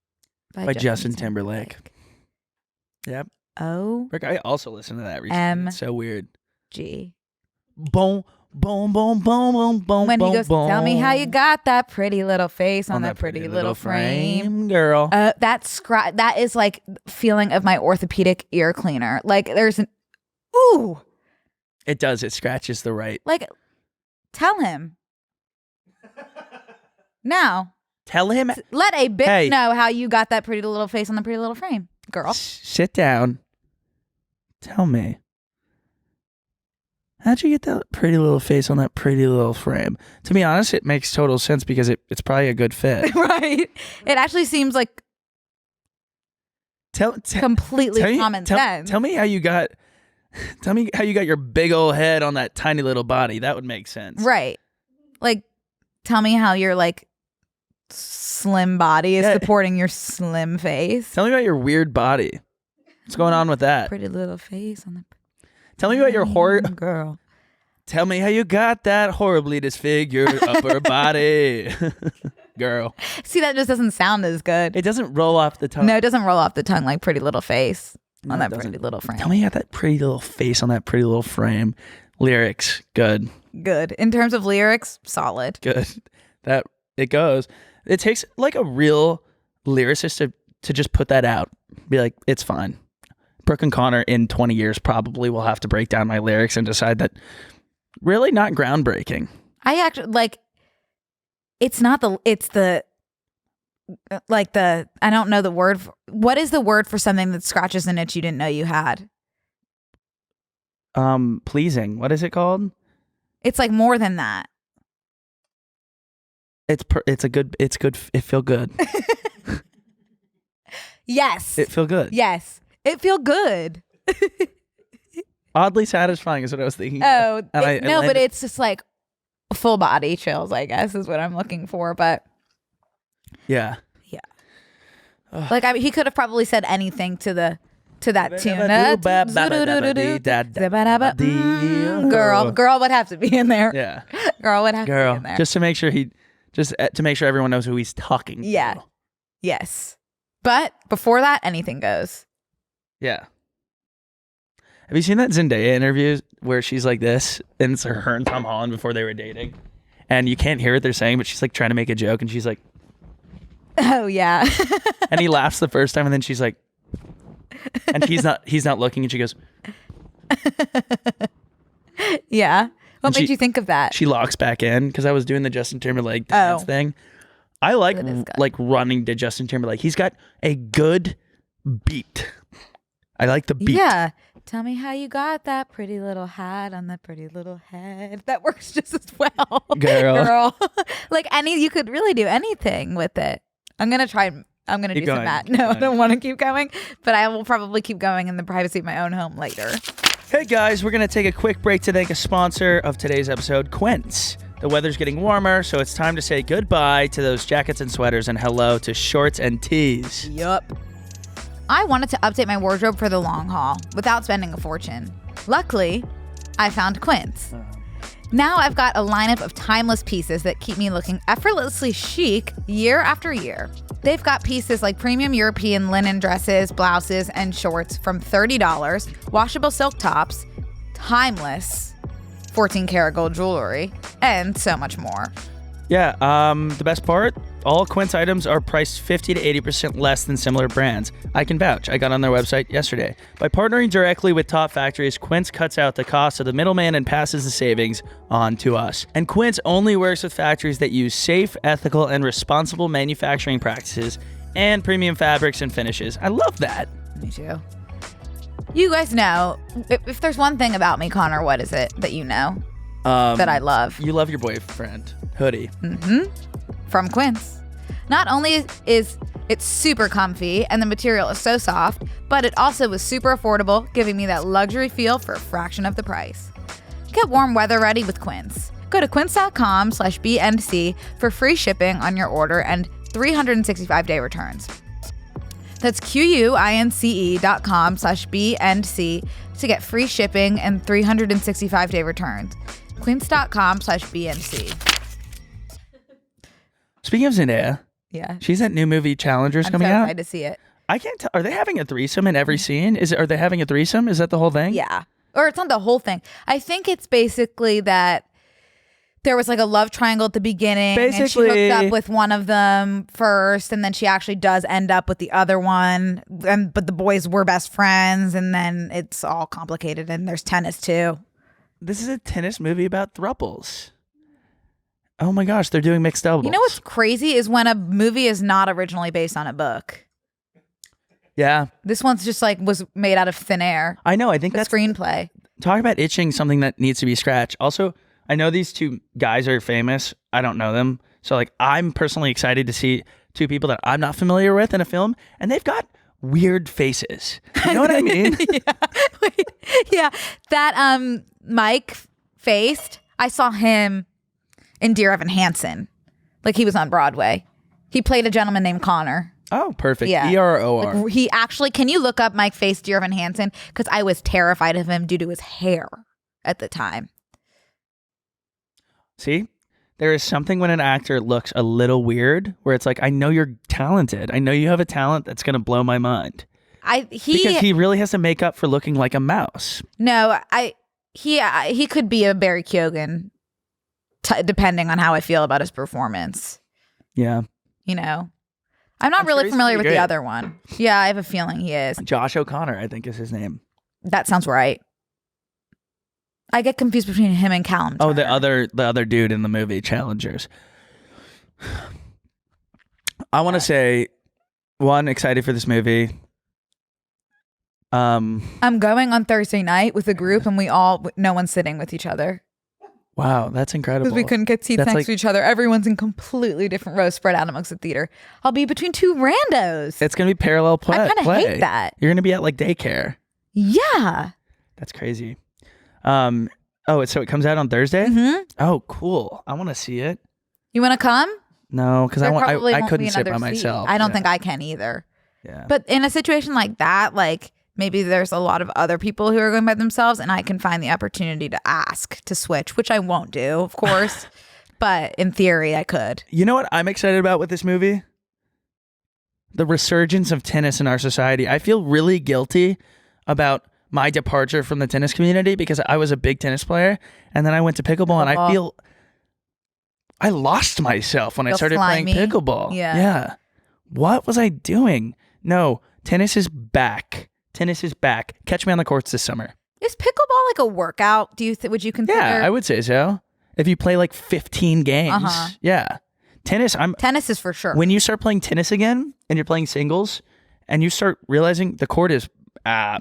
by Justin Timberlake. Yep. O. Rick, I also listened to that recently. It's so weird. G. Boom, boom, boom, boom, boom, boom. When he goes, boom. Tell me how you got that pretty little face on that pretty little frame. Girl. That is like feeling of my orthopedic ear cleaner. Like there's an, ooh. It does. It scratches the right. Like, tell him. Now. Tell him. Let a bitch know how you got that pretty little face on the pretty little frame, girl. Sit down. Tell me. How'd you get that pretty little face on that pretty little frame? To be honest, it makes total sense because it's probably a good fit. Right. It actually seems like completely common sense. Tell me how you got your big old head on that tiny little body. That would make sense. Right. Like, tell me how your like slim body is supporting your slim face. Tell me about your weird body. What's going on with that? Pretty little face on the. Tell me about your girl. Tell me how you got that horribly disfigured upper body, girl. See, that just doesn't sound as good. It doesn't roll off the tongue. No, it doesn't roll off the tongue like pretty little face on that pretty little frame. Tell me you got that pretty little face on that pretty little frame. Lyrics, good. Good. In terms of lyrics, solid. Good. That it goes. It takes like a real lyricist to just put that out. Be like, it's fine. Brooke and Connor in 20 years probably will have to break down my lyrics and decide that really not groundbreaking. I actually like it's not the I don't know the word what is the word for something that scratches an itch you didn't know you had? Pleasing. What is it called? It's like more than that. It's good. It feel good. Yes. It feel good. Yes. It feel good. Oddly satisfying is what I was thinking. Oh, but it's just like full body chills, I guess, is what I'm looking for. But yeah. Like he could have probably said anything to that tune. Girl would have to be in there. Yeah. Girl would have to be in there. Just to make sure everyone knows who he's talking to. Yeah. Yes. But before that, anything goes. Yeah. Have you seen that Zendaya interview where she's like this, and it's her and Tom Holland before they were dating, and you can't hear what they're saying, but she's like trying to make a joke, and she's like, "Oh yeah," and he laughs the first time, and then she's like, and he's not looking, and she goes, Yeah. What And made you think of that? She locks back in because I was doing the Justin Timberlake dance thing. I like running to Justin Timberlake. He's got a good beat. I like the beat. Yeah. Tell me how you got that pretty little hat on that pretty little head. That works just as well. Girl. Like you could really do anything with it. I'm going to do Keep some going. Matt. No, I don't want to keep going, but I will probably keep going in the privacy of my own home later. Hey guys, we're going to take a quick break to thank a sponsor of today's episode, Quince. The weather's getting warmer, so it's time to say goodbye to those jackets and sweaters and hello to shorts and tees. Yup. I wanted to update my wardrobe for the long haul without spending a fortune. Luckily, I found Quince. Now I've got a lineup of timeless pieces that keep me looking effortlessly chic year after year. They've got pieces like premium European linen dresses, blouses, and shorts from $30, washable silk tops, timeless 14-karat gold jewelry, and so much more. Yeah, the best part, all Quince items are priced 50 to 80% less than similar brands. I can vouch. I got on their website yesterday. By partnering directly with top factories, Quince cuts out the cost of the middleman and passes the savings on to us. And Quince only works with factories that use safe, ethical, and responsible manufacturing practices and premium fabrics and finishes. I love that. Me too. You guys know, if there's one thing about me, Connor, what is it that you know that I love? You love your boyfriend. Hoodie. From Quince. Not only is it super comfy and the material is so soft, but it also was super affordable, giving me that luxury feel for a fraction of the price. Get warm weather ready with Quince. Go to quince.com/BNC for free shipping on your order and 365-day returns. That's QUINCE.com/BNC to get free shipping and 365-day returns. Quince.com/BNC. Speaking of Zendaya, Yeah. she's at new movie Challengers I'm coming so out. excited to see it. I can't tell. Are they having a threesome in every scene? Are they having a threesome? Is that the whole thing? Yeah. Or it's not the whole thing. I think it's basically that there was like a love triangle at the beginning. Basically. And she hooked up with one of them first, and then she actually does end up with the other one. But the boys were best friends, and then it's all complicated, and there's tennis too. This is a tennis movie about thruples. Oh my gosh, they're doing mixed doubles. You know what's crazy is when a movie is not originally based on a book. Yeah. This one's just like was made out of thin air. I know. I think The that's screenplay. talk about itching something that needs to be scratched. Also, I know these two guys are famous. I don't know them. So like I'm personally excited to see two people that I'm not familiar with in a film, and they've got weird faces. You know what I mean? Yeah. Wait. Yeah. That Mike faced, I saw him in Dear Evan Hansen. Like he was on Broadway. He played a gentleman named Connor. Oh, perfect. Yeah. EROR. Like, he actually, can you look up Mike faced Dear Evan Hansen? Because I was terrified of him due to his hair at the time. See? There is something when an actor looks a little weird where it's like, I know you're talented. I know you have a talent that's going to blow my mind. Because he really has to make up for looking like a mouse. No, he could be a Barry Keoghan, depending on how I feel about his performance. Yeah. You know, I'm not really familiar with the other one. Yeah, I have a feeling he is. Josh O'Connor, I think is his name. That sounds right. I get confused between him and Callum Turner. Oh, the other dude in the movie Challengers. I want to say, one, excited for this movie. I'm going on Thursday night with a group, and no one's sitting with each other. Wow, that's incredible. Because we couldn't get seats next to each other. Everyone's in completely different rows spread out amongst the theater. I'll be between two randos. It's going to be parallel play. I kind of hate that. You're going to be at like daycare. Yeah. That's crazy. So it comes out on Thursday? Mm-hmm. Oh, cool. I want to see it. You want to come? No, because I couldn't sit by seat. myself. I don't think I can either. Yeah. But in a situation like that, like maybe there's a lot of other people who are going by themselves, and I can find the opportunity to ask to switch, which I won't do, of course. But in theory, I could. You know what I'm excited about with this movie? The resurgence of tennis in our society. I feel really guilty about my departure from the tennis community because I was a big tennis player, and then I went to pickleball, and I feel I lost myself when I started playing pickleball. Yeah. What was I doing? No, tennis is back. Tennis is back. Catch me on the courts this summer. Is pickleball like a workout? Would you consider? Yeah, I would say so. If you play like 15 games, yeah. Tennis is for sure. When you start playing tennis again and you're playing singles and you start realizing the court is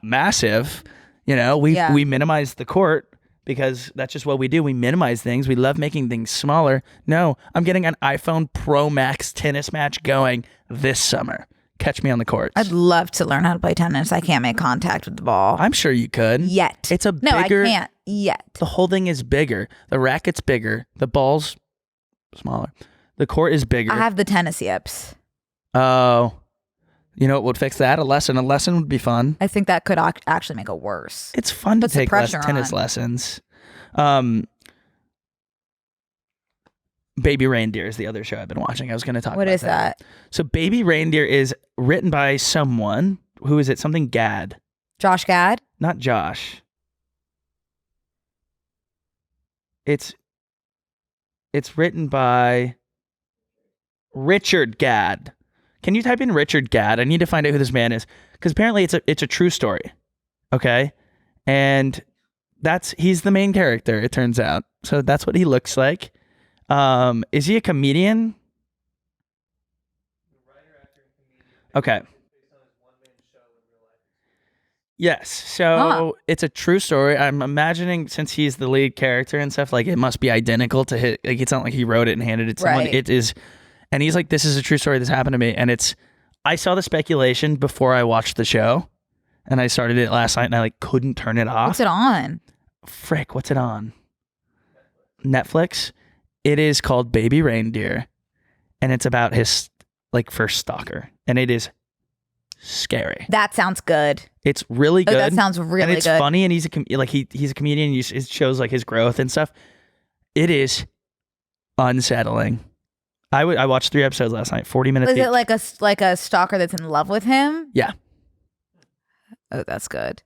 massive, we minimize the court because that's just what we do. We minimize things. We love making things smaller. No, I'm getting an iPhone Pro Max tennis match going this summer. Catch me on the courts. I'd love to learn how to play tennis. I can't make contact with the ball. I'm sure you could. Yet. It's No, I can't yet. The whole thing is bigger. The racket's bigger. The ball's smaller. The court is bigger. I have the tennis yips. Oh. You know what would fix that? A lesson. A lesson would be fun. I think that could actually make it worse. It's fun to Puts the take pressure tennis on. lessons. Baby Reindeer is the other show I've been watching. I was going to talk about that. What is that? So Baby Reindeer is written by someone. Who is it? Something Gad. Josh Gad? Not Josh. It's written by Richard Gad. Can you type in Richard Gad? I need to find out who this man is because apparently it's a true story. Okay, and he's the main character. It turns out. So that's what he looks like. Is he a comedian? Okay. Yes. So it's a true story. I'm imagining since he's the lead character and stuff, like it must be identical to his. Like it's not like he wrote it and handed it to someone. Right. It is, and he's like, "This is a true story. This happened to me." And I saw the speculation before I watched the show, and I started it last night, and I couldn't turn it off. What's it on? Frick, what's it on? Netflix. It is called Baby Reindeer, and it's about his first stalker, and it is scary. That sounds good. It's really good. That sounds really good. And it's funny, and he's a comedian. It shows his growth and stuff. It is unsettling. I watched 3 episodes last night, 40 minutes. Is it like a stalker that's in love with him? Yeah. Oh, that's good.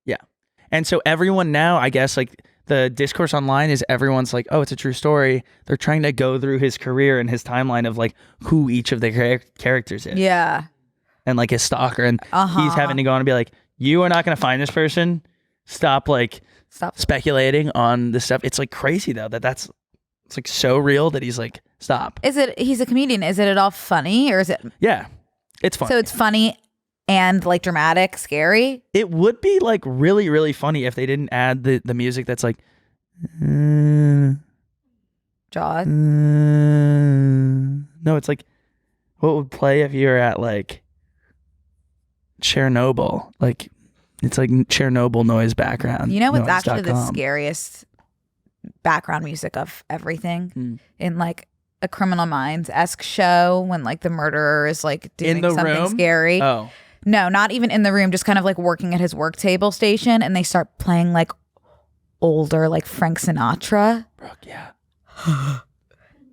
Yeah. And so everyone now, I guess, the discourse online is everyone's like, oh, it's a true story. They're trying to go through his career and his timeline of who each of the characters is. Yeah. And his stalker. And he's having to go on and be like, you are not going to find this person. Stop speculating on this stuff. It's crazy though, it's so real that he's stop. He's a comedian. Is it at all funny or is it? Yeah. It's funny. So it's funny and dramatic, scary. It would be really, really funny if they didn't add the music that's Jaws. No, it's what would play if you were at Chernobyl. It's Chernobyl noise background. You know what's noise.com. actually the scariest background music of everything in a Criminal Minds-esque show when the murderer is doing in the something room? scary. Oh. No, not even in the room, just kind of working at his work table station, and they start playing older Frank Sinatra. Brooke, yeah.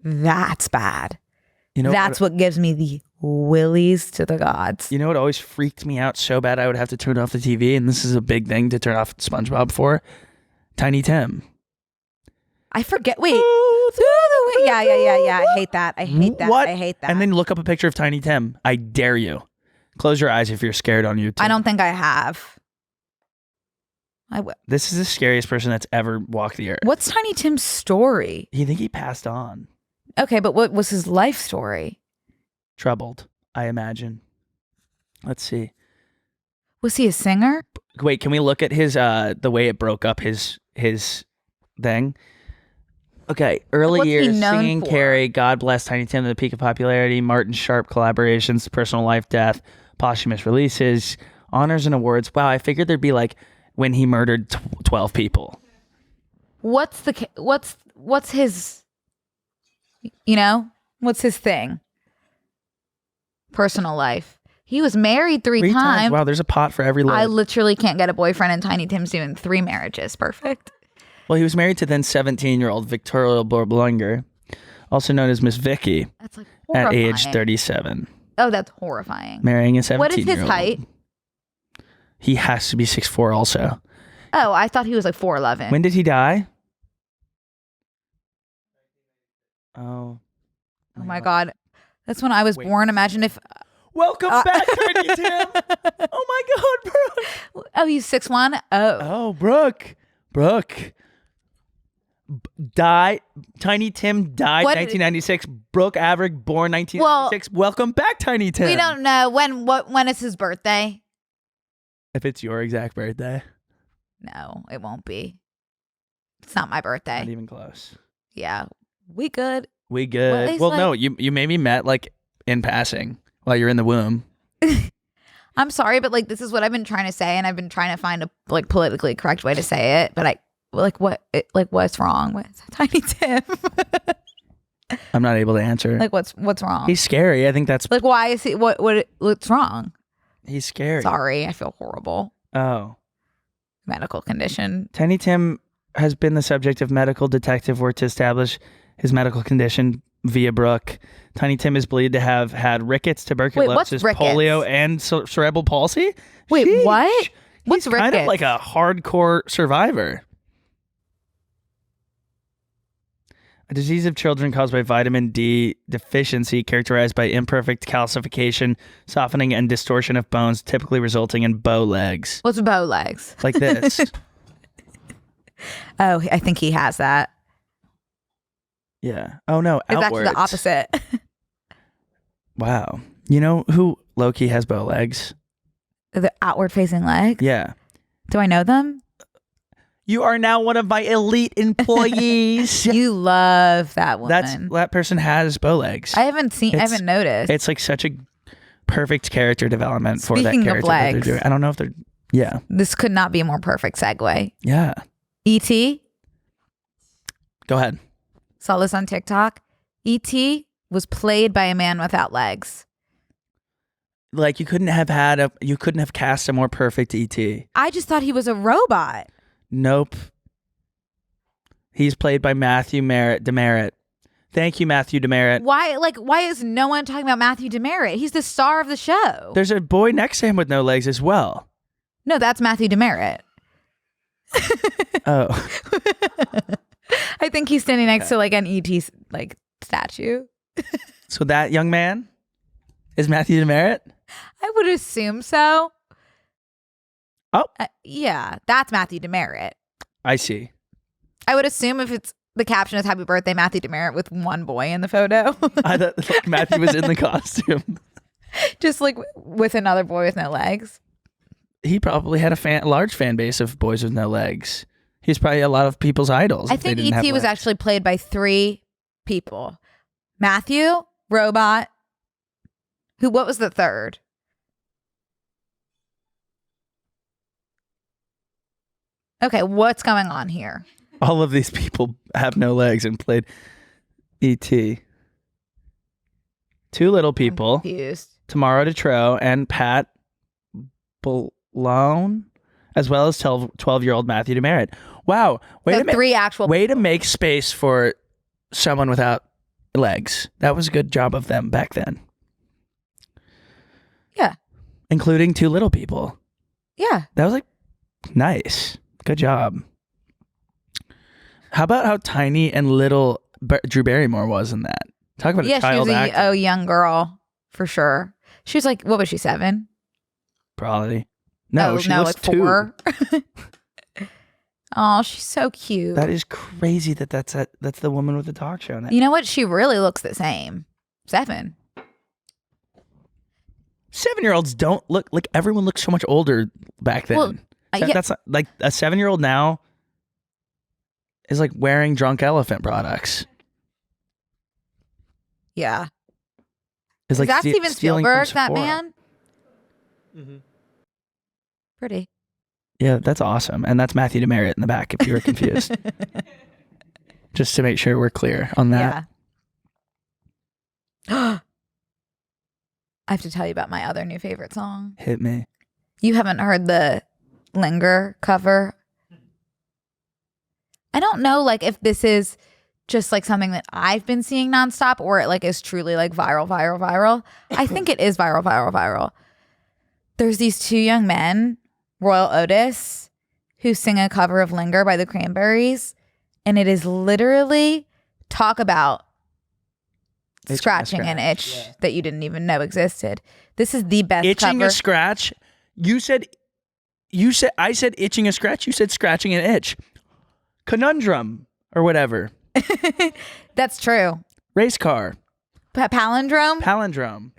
That's bad. That's what gives me the willies to the gods. You know what always freaked me out so bad I would have to turn off the TV, and this is a big thing to turn off SpongeBob for? Tiny Tim. I forget. Wait. Yeah. I hate that. What? I hate that. And then look up a picture of Tiny Tim. I dare you. Close your eyes if you're scared on YouTube. I don't think I have. I will. This is the scariest person that's ever walked the earth. What's Tiny Tim's story? You think he passed on? Okay, but what was his life story? Troubled, I imagine. Let's see. Was he a singer? Wait, can we look at his the way it broke up his thing? Okay, early What's he years, known singing for? Carrie, God Bless Tiny Tim, the peak of popularity, Martin Sharp collaborations, personal life, death, posthumous releases, honors and awards. Wow, I figured there'd be when he murdered 12 people. What's his, what's his thing? Personal life. He was married three times. Wow, there's a pot for every load. I literally can't get a boyfriend, and Tiny Tim's doing 3 marriages. Perfect. Well, he was married to then 17-year-old Victoria Linger, also known as Miss Vicky, That's at horrifying. age 37. Oh, that's horrifying. Marrying a 17-year-old. What is his height? He has to be 6'4" also. Oh, I thought he was 4'11". When did he die? Oh. Oh my God. That's when I was born. Imagine if Welcome back, Tiny Tim. Oh my God, Brooke. Oh, he's 6'1"? Oh. Oh, Brooke. Died. Tiny Tim died What- 1996. Brooke Averick born 1996. Welcome back, Tiny Tim. We don't know. When is his birthday? If it's your exact birthday. No, it won't be. It's not my birthday. Not even close. Yeah. We good. We good. Well, No, you maybe met like in passing while you're in the womb. I'm sorry, but like this is what I've been trying to say, and I've been trying to find a like politically correct way to say it, but what's wrong with Tiny Tim? I'm not able to answer. Like what's wrong? He's scary. I think that's like why is he what's wrong? he's scary. Sorry, I feel horrible. Oh. Medical condition. Tiny Tim has been the subject of medical detective work to establish his medical condition via Brooke. Tiny Tim is believed to have had rickets, tuberculosis, rickets? polio, and cerebral palsy. Wait, Sheesh. what? What's He's kind of rickets? like a hardcore survivor. A disease of children caused by vitamin D deficiency characterized by imperfect calcification, softening, and distortion of bones, typically resulting in bow legs. What's bow legs? Like this. Oh, I think he has that. Yeah. Oh, no. It's Outwards. actually the opposite. Wow. You know who low-key has bow legs? The outward facing legs? Yeah. Do I know them? You are now one of my elite employees. You love that woman. That person has bow legs. I haven't noticed. It's like such a perfect character development for that Speaking of character that they're legs. doing. I don't know if they're yeah. This could not be a more perfect segue. Yeah. E.T. Go ahead. Saw this on TikTok. E.T. was played by a man without legs. Like you couldn't have cast a more perfect ET. I just thought he was a robot. Nope. He's played by Matthew Demerit. Thank you, Matthew Demerit. Why is no one talking about Matthew Demerit? He's the star of the show. There's a boy next to him with no legs as well. No, that's Matthew Demerit. Oh. I think he's standing next to like an ET like statue. So that young man is Matthew Demerit? I would assume so. Oh. Yeah, that's Matthew Demerit. I see. I would assume if it's the caption is "Happy Birthday, Matthew Demerit" with one boy in the photo. I thought like, Matthew was in the costume. Just like with another boy with no legs. He probably had a large fan base of boys with no legs. He's probably a lot of people's idols. I think E.T. was actually played by 3 people. Matthew, robot. What was the third? Okay, what's going on here? All of these people have no legs and played E.T. 2 little people. I'm confused. Tamara Detrow and Pat Boulogne, as well as 12-year-old Matthew Demerit. Wow. So 3 actual way to make space for someone without legs. That was a good job of them back then. Yeah. Including 2 little people. Yeah. That was like nice. Good job. How about how tiny and little Drew Barrymore was in that? Talk about a child actor. She was a young girl for sure. She was like, what was she, 7? Probably. No, she was like 2. 4. Oh, she's so cute. That is crazy that's the woman with the talk show now. You know what? She really looks the same. 7. 7-year-olds don't look like everyone looked so much older back then. Well, yeah. That's not, like a 7-year-old now is like wearing Drunk Elephant products. Yeah. Is like that Steven stealing from Spielberg, that Sephora. man? Mm-hmm. Pretty. Yeah, that's awesome. And that's Matthew Demerit in the back if you were confused. Just to make sure we're clear on that. Yeah. I have to tell you about my other new favorite song. Hit me. You haven't heard the Linger cover? I don't know like if this is just like something that I've been seeing nonstop or it like is truly like viral. I think it is viral. There's these 2 young men, Royal Otis, who sing a cover of Linger by the Cranberries. And it is literally talk about scratching an itch that you didn't even know existed. This is the best Itching cover. a scratch. I said itching a scratch. You said scratching an itch. Conundrum or whatever. That's true. Race car. Palindrome? Palindrome.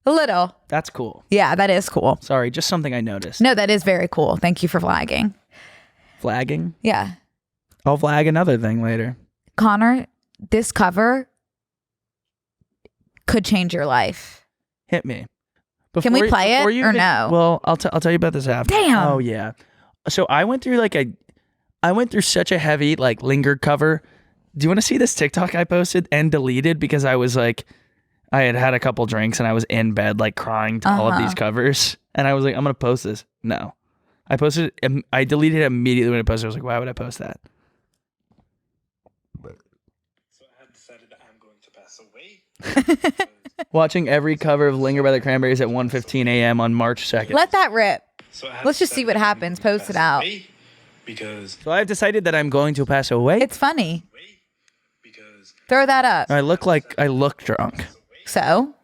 A little. That's cool. Yeah, that is cool. Sorry, just something I noticed. No, that is very cool. Thank you for flagging. Flagging? Yeah. I'll flag another thing later. Connor, this cover could change your life. Hit me. Can we play it or no? Well, I'll tell you about this after. Damn. Oh yeah. So I went through such a heavy like Linger cover. Do you want to see this TikTok I posted and deleted because I was like, I had a couple drinks and I was in bed like crying to all of these covers, and I was like, I'm gonna post this. No, I posted it. I deleted it immediately when I posted. I was like, why would I post that? So I have decided that I'm going to pass away. Watching every cover of Linger by the Cranberries at 1:15 a.m. on March 2nd. Let that rip. So I have Let's just see what decided that I'm happens. going to Post it pass out. away Because So I've decided that I'm going to pass away. It's funny. because Throw that up. I look drunk. So?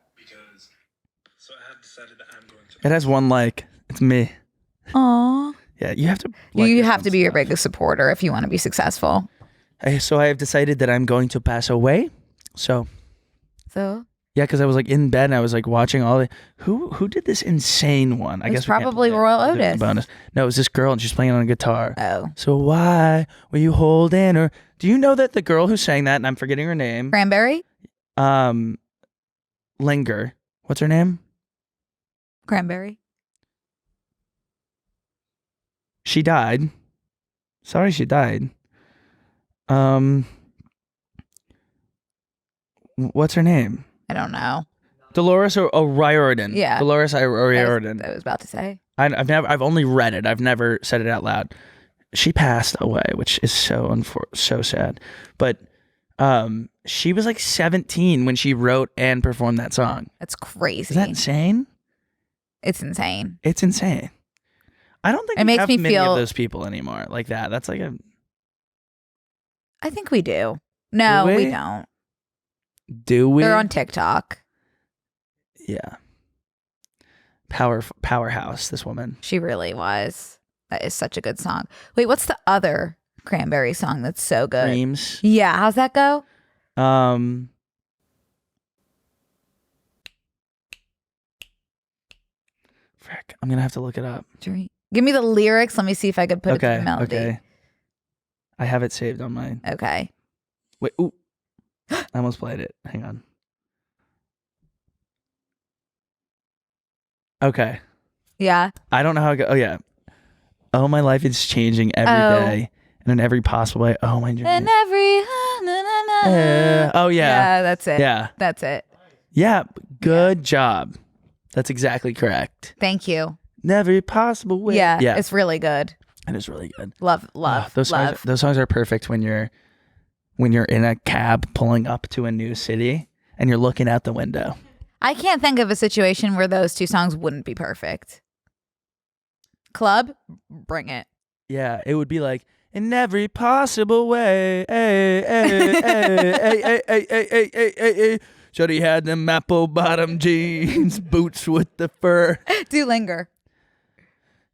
so I have decided that I'm going to It has one like. It's me. Aw. Yeah, you have to. like You your have own to be your stuff. biggest supporter if you want to be successful. So I have decided that I'm going to pass away. So So? yeah, because I was like in bed and I was like watching all the who did this insane one. I It's guess we can't probably play it. Royal We'll do it in Otis. Bonus. No, it was this girl and she's playing on a guitar. Oh. So why were you holding her? Do you know that the girl who sang that, and I'm forgetting her name, Cranberry? Linger. What's her name? Cranberry? She died. Sorry, she died. What's her name? I don't know. Dolores O'Riordan. Yeah. Dolores O'Riordan. I was about to say. I've only read it. I've never said it out loud. She passed away, which is so sad. But she was like 17 when she wrote and performed that song. That's crazy. Is that insane? It's insane. It's insane. I don't think It we makes have me many feel- of those people anymore like that. That's like a. I think we do. No, Do we? we don't. Do we? They're on TikTok. Yeah. Powerhouse, this woman. She really was. That is such a good song. Wait, what's the other Cranberry song that's so good? Dreams. Yeah, how's that go? Frick, I'm gonna have to look it up. Dream. Give me the lyrics. Let me see if I could put it to the melody. Okay. I have it saved on mine. Okay. Wait, ooh. I almost played it. Hang on. Okay. Yeah. I don't know how it goes. Oh, yeah. Oh, my life is changing every day and in every possible way. Oh, my journey. And every Oh, yeah. Yeah, that's it. Yeah. That's it. Yeah. Good job. That's exactly correct. Thank you. In every possible way. Yeah, Yeah. it's really good. It is really good. Love, Those songs are perfect when you're in a cab pulling up to a new city and you're looking out the window. I can't think of a situation where those two songs wouldn't be perfect. Club, bring it. Yeah, it would be like in every possible way. Hey, hey, hey, hey, hey, hey, hey, hey, hey. Shorty had them apple bottom jeans, boots with the fur. Do Linger.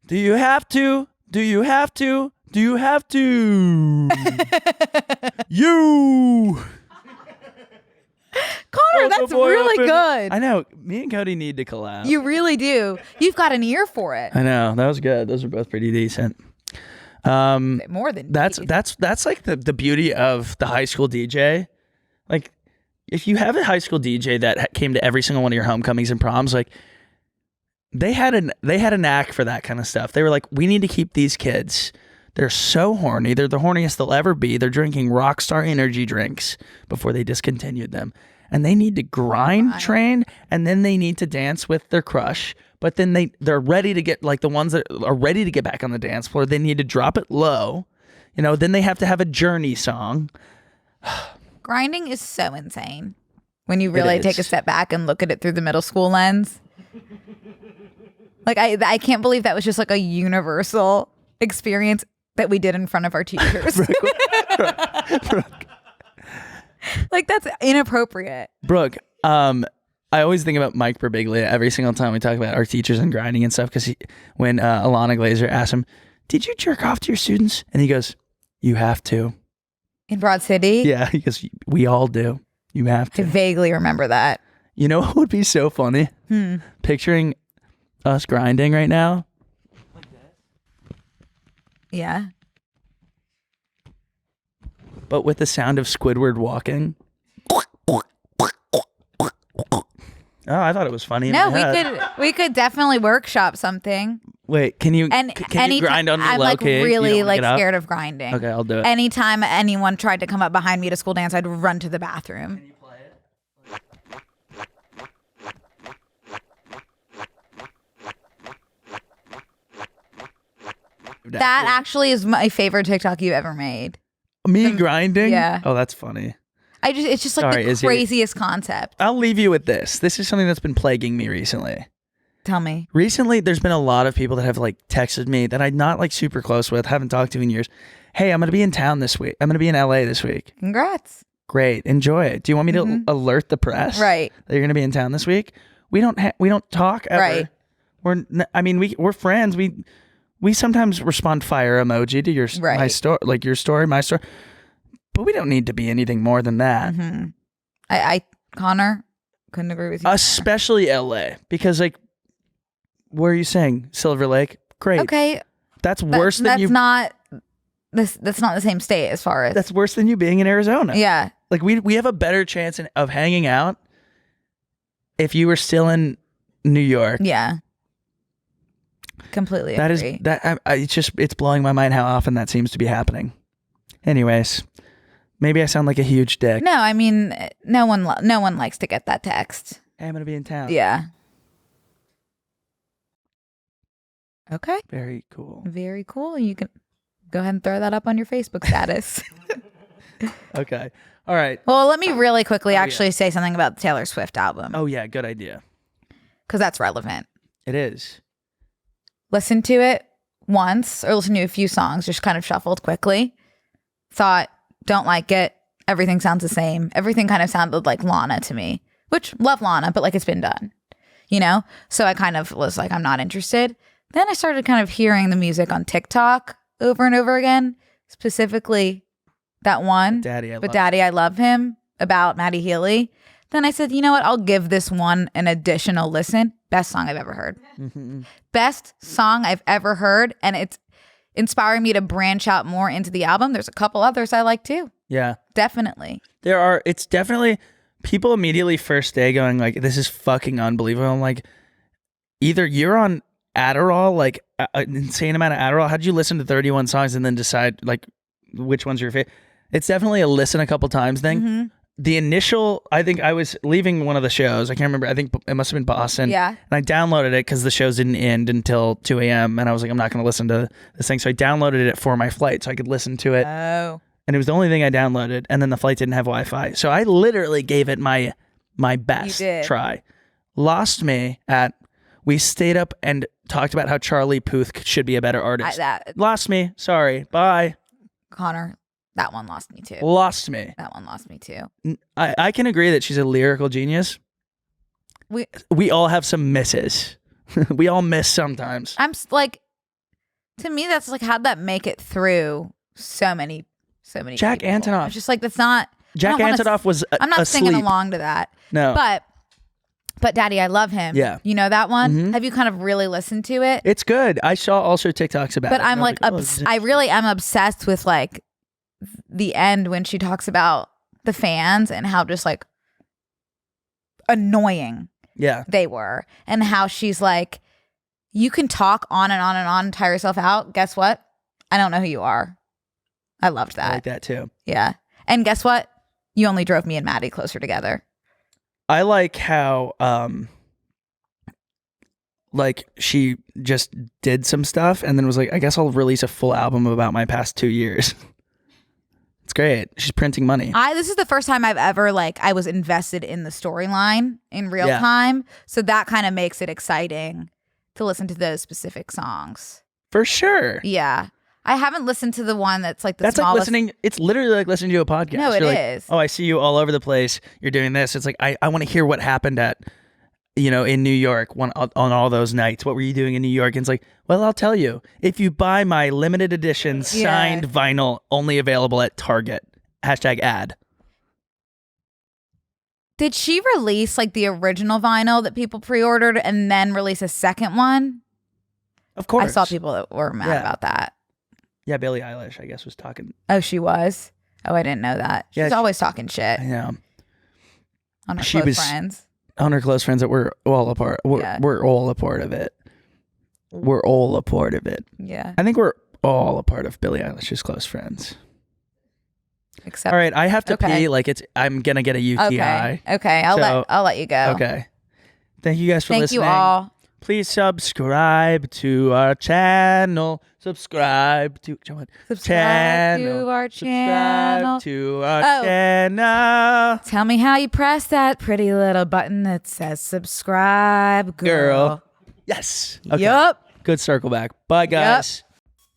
Do you have to? Do you have to? Do you have to? You. Connor, that's really good. I know. Me and Cody need to collab. You really do. You've got an ear for it. I know. That was good. Those are both pretty decent. More than That's decent. like the beauty of the high school DJ. Like, if you have a high school DJ that came to every single one of your homecomings and proms, like they had a knack for that kind of stuff. They were like, we need to keep these kids. They're so horny. They're the horniest they'll ever be. They're drinking Rockstar energy drinks before they discontinued them. And they need to grind train, and then they need to dance with their crush. But then they're ready to get, like the ones that are ready to get back on the dance floor, they need to drop it low. You know, then they have to have a Journey song. Grinding is so insane when you really take a is. step back and look at it through the middle school lens. Like, I can't believe that was just like a universal experience that we did in front of our teachers. Like, that's inappropriate. Brooke, I always think about Mike Birbiglia every single time we talk about our teachers and grinding and stuff, because when Alana Glazer asked him, did you jerk off to your students? And he goes, you have to. In Broad City? Yeah, he goes, we all do. You have I to. vaguely remember that. You know what would be so funny? Picturing us grinding right now. Yeah. But with the sound of Squidward walking. Oh, I thought it was funny. No, we could definitely workshop something. Wait, can you grind on me I'm low like key? really You don't like get up? scared of grinding. Okay, I'll do it. Anytime anyone tried to come up behind me to school dance, I'd run to the bathroom. Can you play it? That actually is my favorite TikTok you've ever made. Me grinding? Yeah. Oh, that's funny. It's just like Sorry, the Izzy. craziest concept. I'll leave you with this. This is something that's been plaguing me recently. Tell me. Recently, there's been a lot of people that have like texted me that I'm not like super close with, haven't talked to in years. Hey, I'm going to be in town this week. I'm going to be in LA this week. Congrats. Great. Enjoy it. Do you want me to alert the press? Right. That you're going to be in town this week? We don't talk ever. Right. We're friends. We sometimes respond fire emoji to your my story, like your story, my story. But we don't need to be anything more than that. Mm-hmm. Connor, couldn't agree with you. Especially LA, because like, where are you saying? Silver Lake? Great. Okay. That's worse than you. That's not the same state as far as. That's worse than you being in Arizona. Yeah. Like we have a better chance of hanging out if you were still in New York. Yeah. Completely agree. It's blowing my mind how often that seems to be happening. Anyways, maybe I sound like a huge dick. No, I mean, no one likes to get that text. Hey, I'm gonna be in town. Yeah. Okay. Very cool. Very cool. You can go ahead and throw that up on your Facebook status. Okay. All right. Well, let me really quickly say something about the Taylor Swift album. Oh yeah, good idea. Because that's relevant. It is. Listen to it once or listen to a few songs, just kind of shuffled quickly. Thought, don't like it. Everything sounds the same. Everything kind of sounded like Lana to me, which love Lana, but like it's been done, you know? So I kind of was like, I'm not interested. Then I started kind of hearing the music on TikTok over and over again, specifically that one, Daddy, I Love Him, about Maddie Healy. Then I said, you know what? I'll give this one an additional listen. Best song I've ever heard. Mm-hmm. Best song I've ever heard. And it's inspiring me to branch out more into the album. There's a couple others I like too. Yeah. Definitely. It's definitely people immediately first day going like, this is fucking unbelievable. I'm like, either you're on Adderall, like an insane amount of Adderall. How'd you listen to 31 songs and then decide like which one's your favorite? It's definitely a listen a couple times thing. Mm-hmm. The initial, I think I was leaving one of the shows. I can't remember. I think it must have been Boston. Yeah. And I downloaded it because the shows didn't end until 2 a.m. And I was like, I'm not going to listen to this thing. So I downloaded it for my flight so I could listen to it. Oh. And it was the only thing I downloaded. And then the flight didn't have Wi-Fi. So I literally gave it my best try. Lost me at, we stayed up and talked about how Charlie Puth should be a better artist. Lost me. Sorry. Bye. Connor. That one lost me too. Lost me. That one lost me too. I can agree that she's a lyrical genius. We all have some misses. We all miss sometimes. I'm like, to me, that's like, how'd that make it through so many Jack people? Antonoff. It's just like, that's not. Jack Antonoff was I'm not asleep. singing along to that. No. But Daddy, I Love Him. Yeah. You know that one? Mm-hmm. Have you kind of really listened to it? It's good. I saw also TikToks about it. But I'm like, I really am obsessed with like the end when she talks about the fans and how just like annoying they were, and how she's like, you can talk on and on and on and tire yourself out. Guess what? I don't know who you are. I loved that. I like that too. Yeah. And guess what? You only drove me and Maddie closer together. I like how like she just did some stuff and then was like, I guess I'll release a full album about my past 2 years. It's great. She's printing money. This is the first time I've ever I was invested in the storyline in real time. So that kind of makes it exciting to listen to those specific songs. For sure. Yeah. I haven't listened to the one that's like the That's smallest. like listening. It's literally like listening to a podcast. No, it You're is. Like, oh, I see you all over the place. You're doing this. It's like, I want to hear what happened at in New York on all those nights? What were you doing in New York? And it's like, well, I'll tell you. If you buy my limited edition signed vinyl, only available at Target. #ad. Did she release like the original vinyl that people pre-ordered and then release a second one? Of course. I saw people that were mad about that. Yeah, Billie Eilish, I guess, was talking. Oh, she was? Oh, I didn't know that. She's always talking shit. Yeah. On her close friends. On her close friends that we're all a part. We're all a part of it. We're all a part of it. Yeah. I think we're all a part of Billie Eilish's close friends. Except, all right, I have to pee. Like I'm gonna get a UTI. Okay. I'll let you go. Okay. Thank you guys for listening. Thank you all. Please subscribe to our channel. Subscribe to our channel. Tell me how you press that pretty little button that says subscribe, girl. Yes. Okay. Yup. Good circle back. Bye, guys.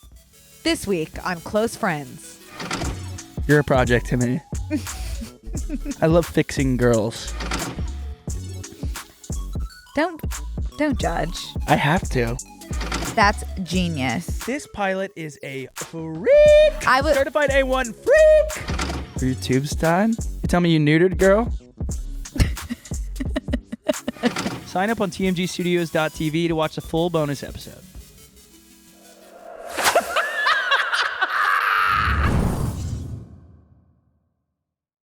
Yep. This week on Close Friends. You're a project to me. I love fixing girls. Don't judge. I have to. That's genius. This pilot is a freak. Certified A1 freak. For your tubes time? You tell me you neutered, girl? Sign up on tmgstudios.tv to watch the full bonus episode.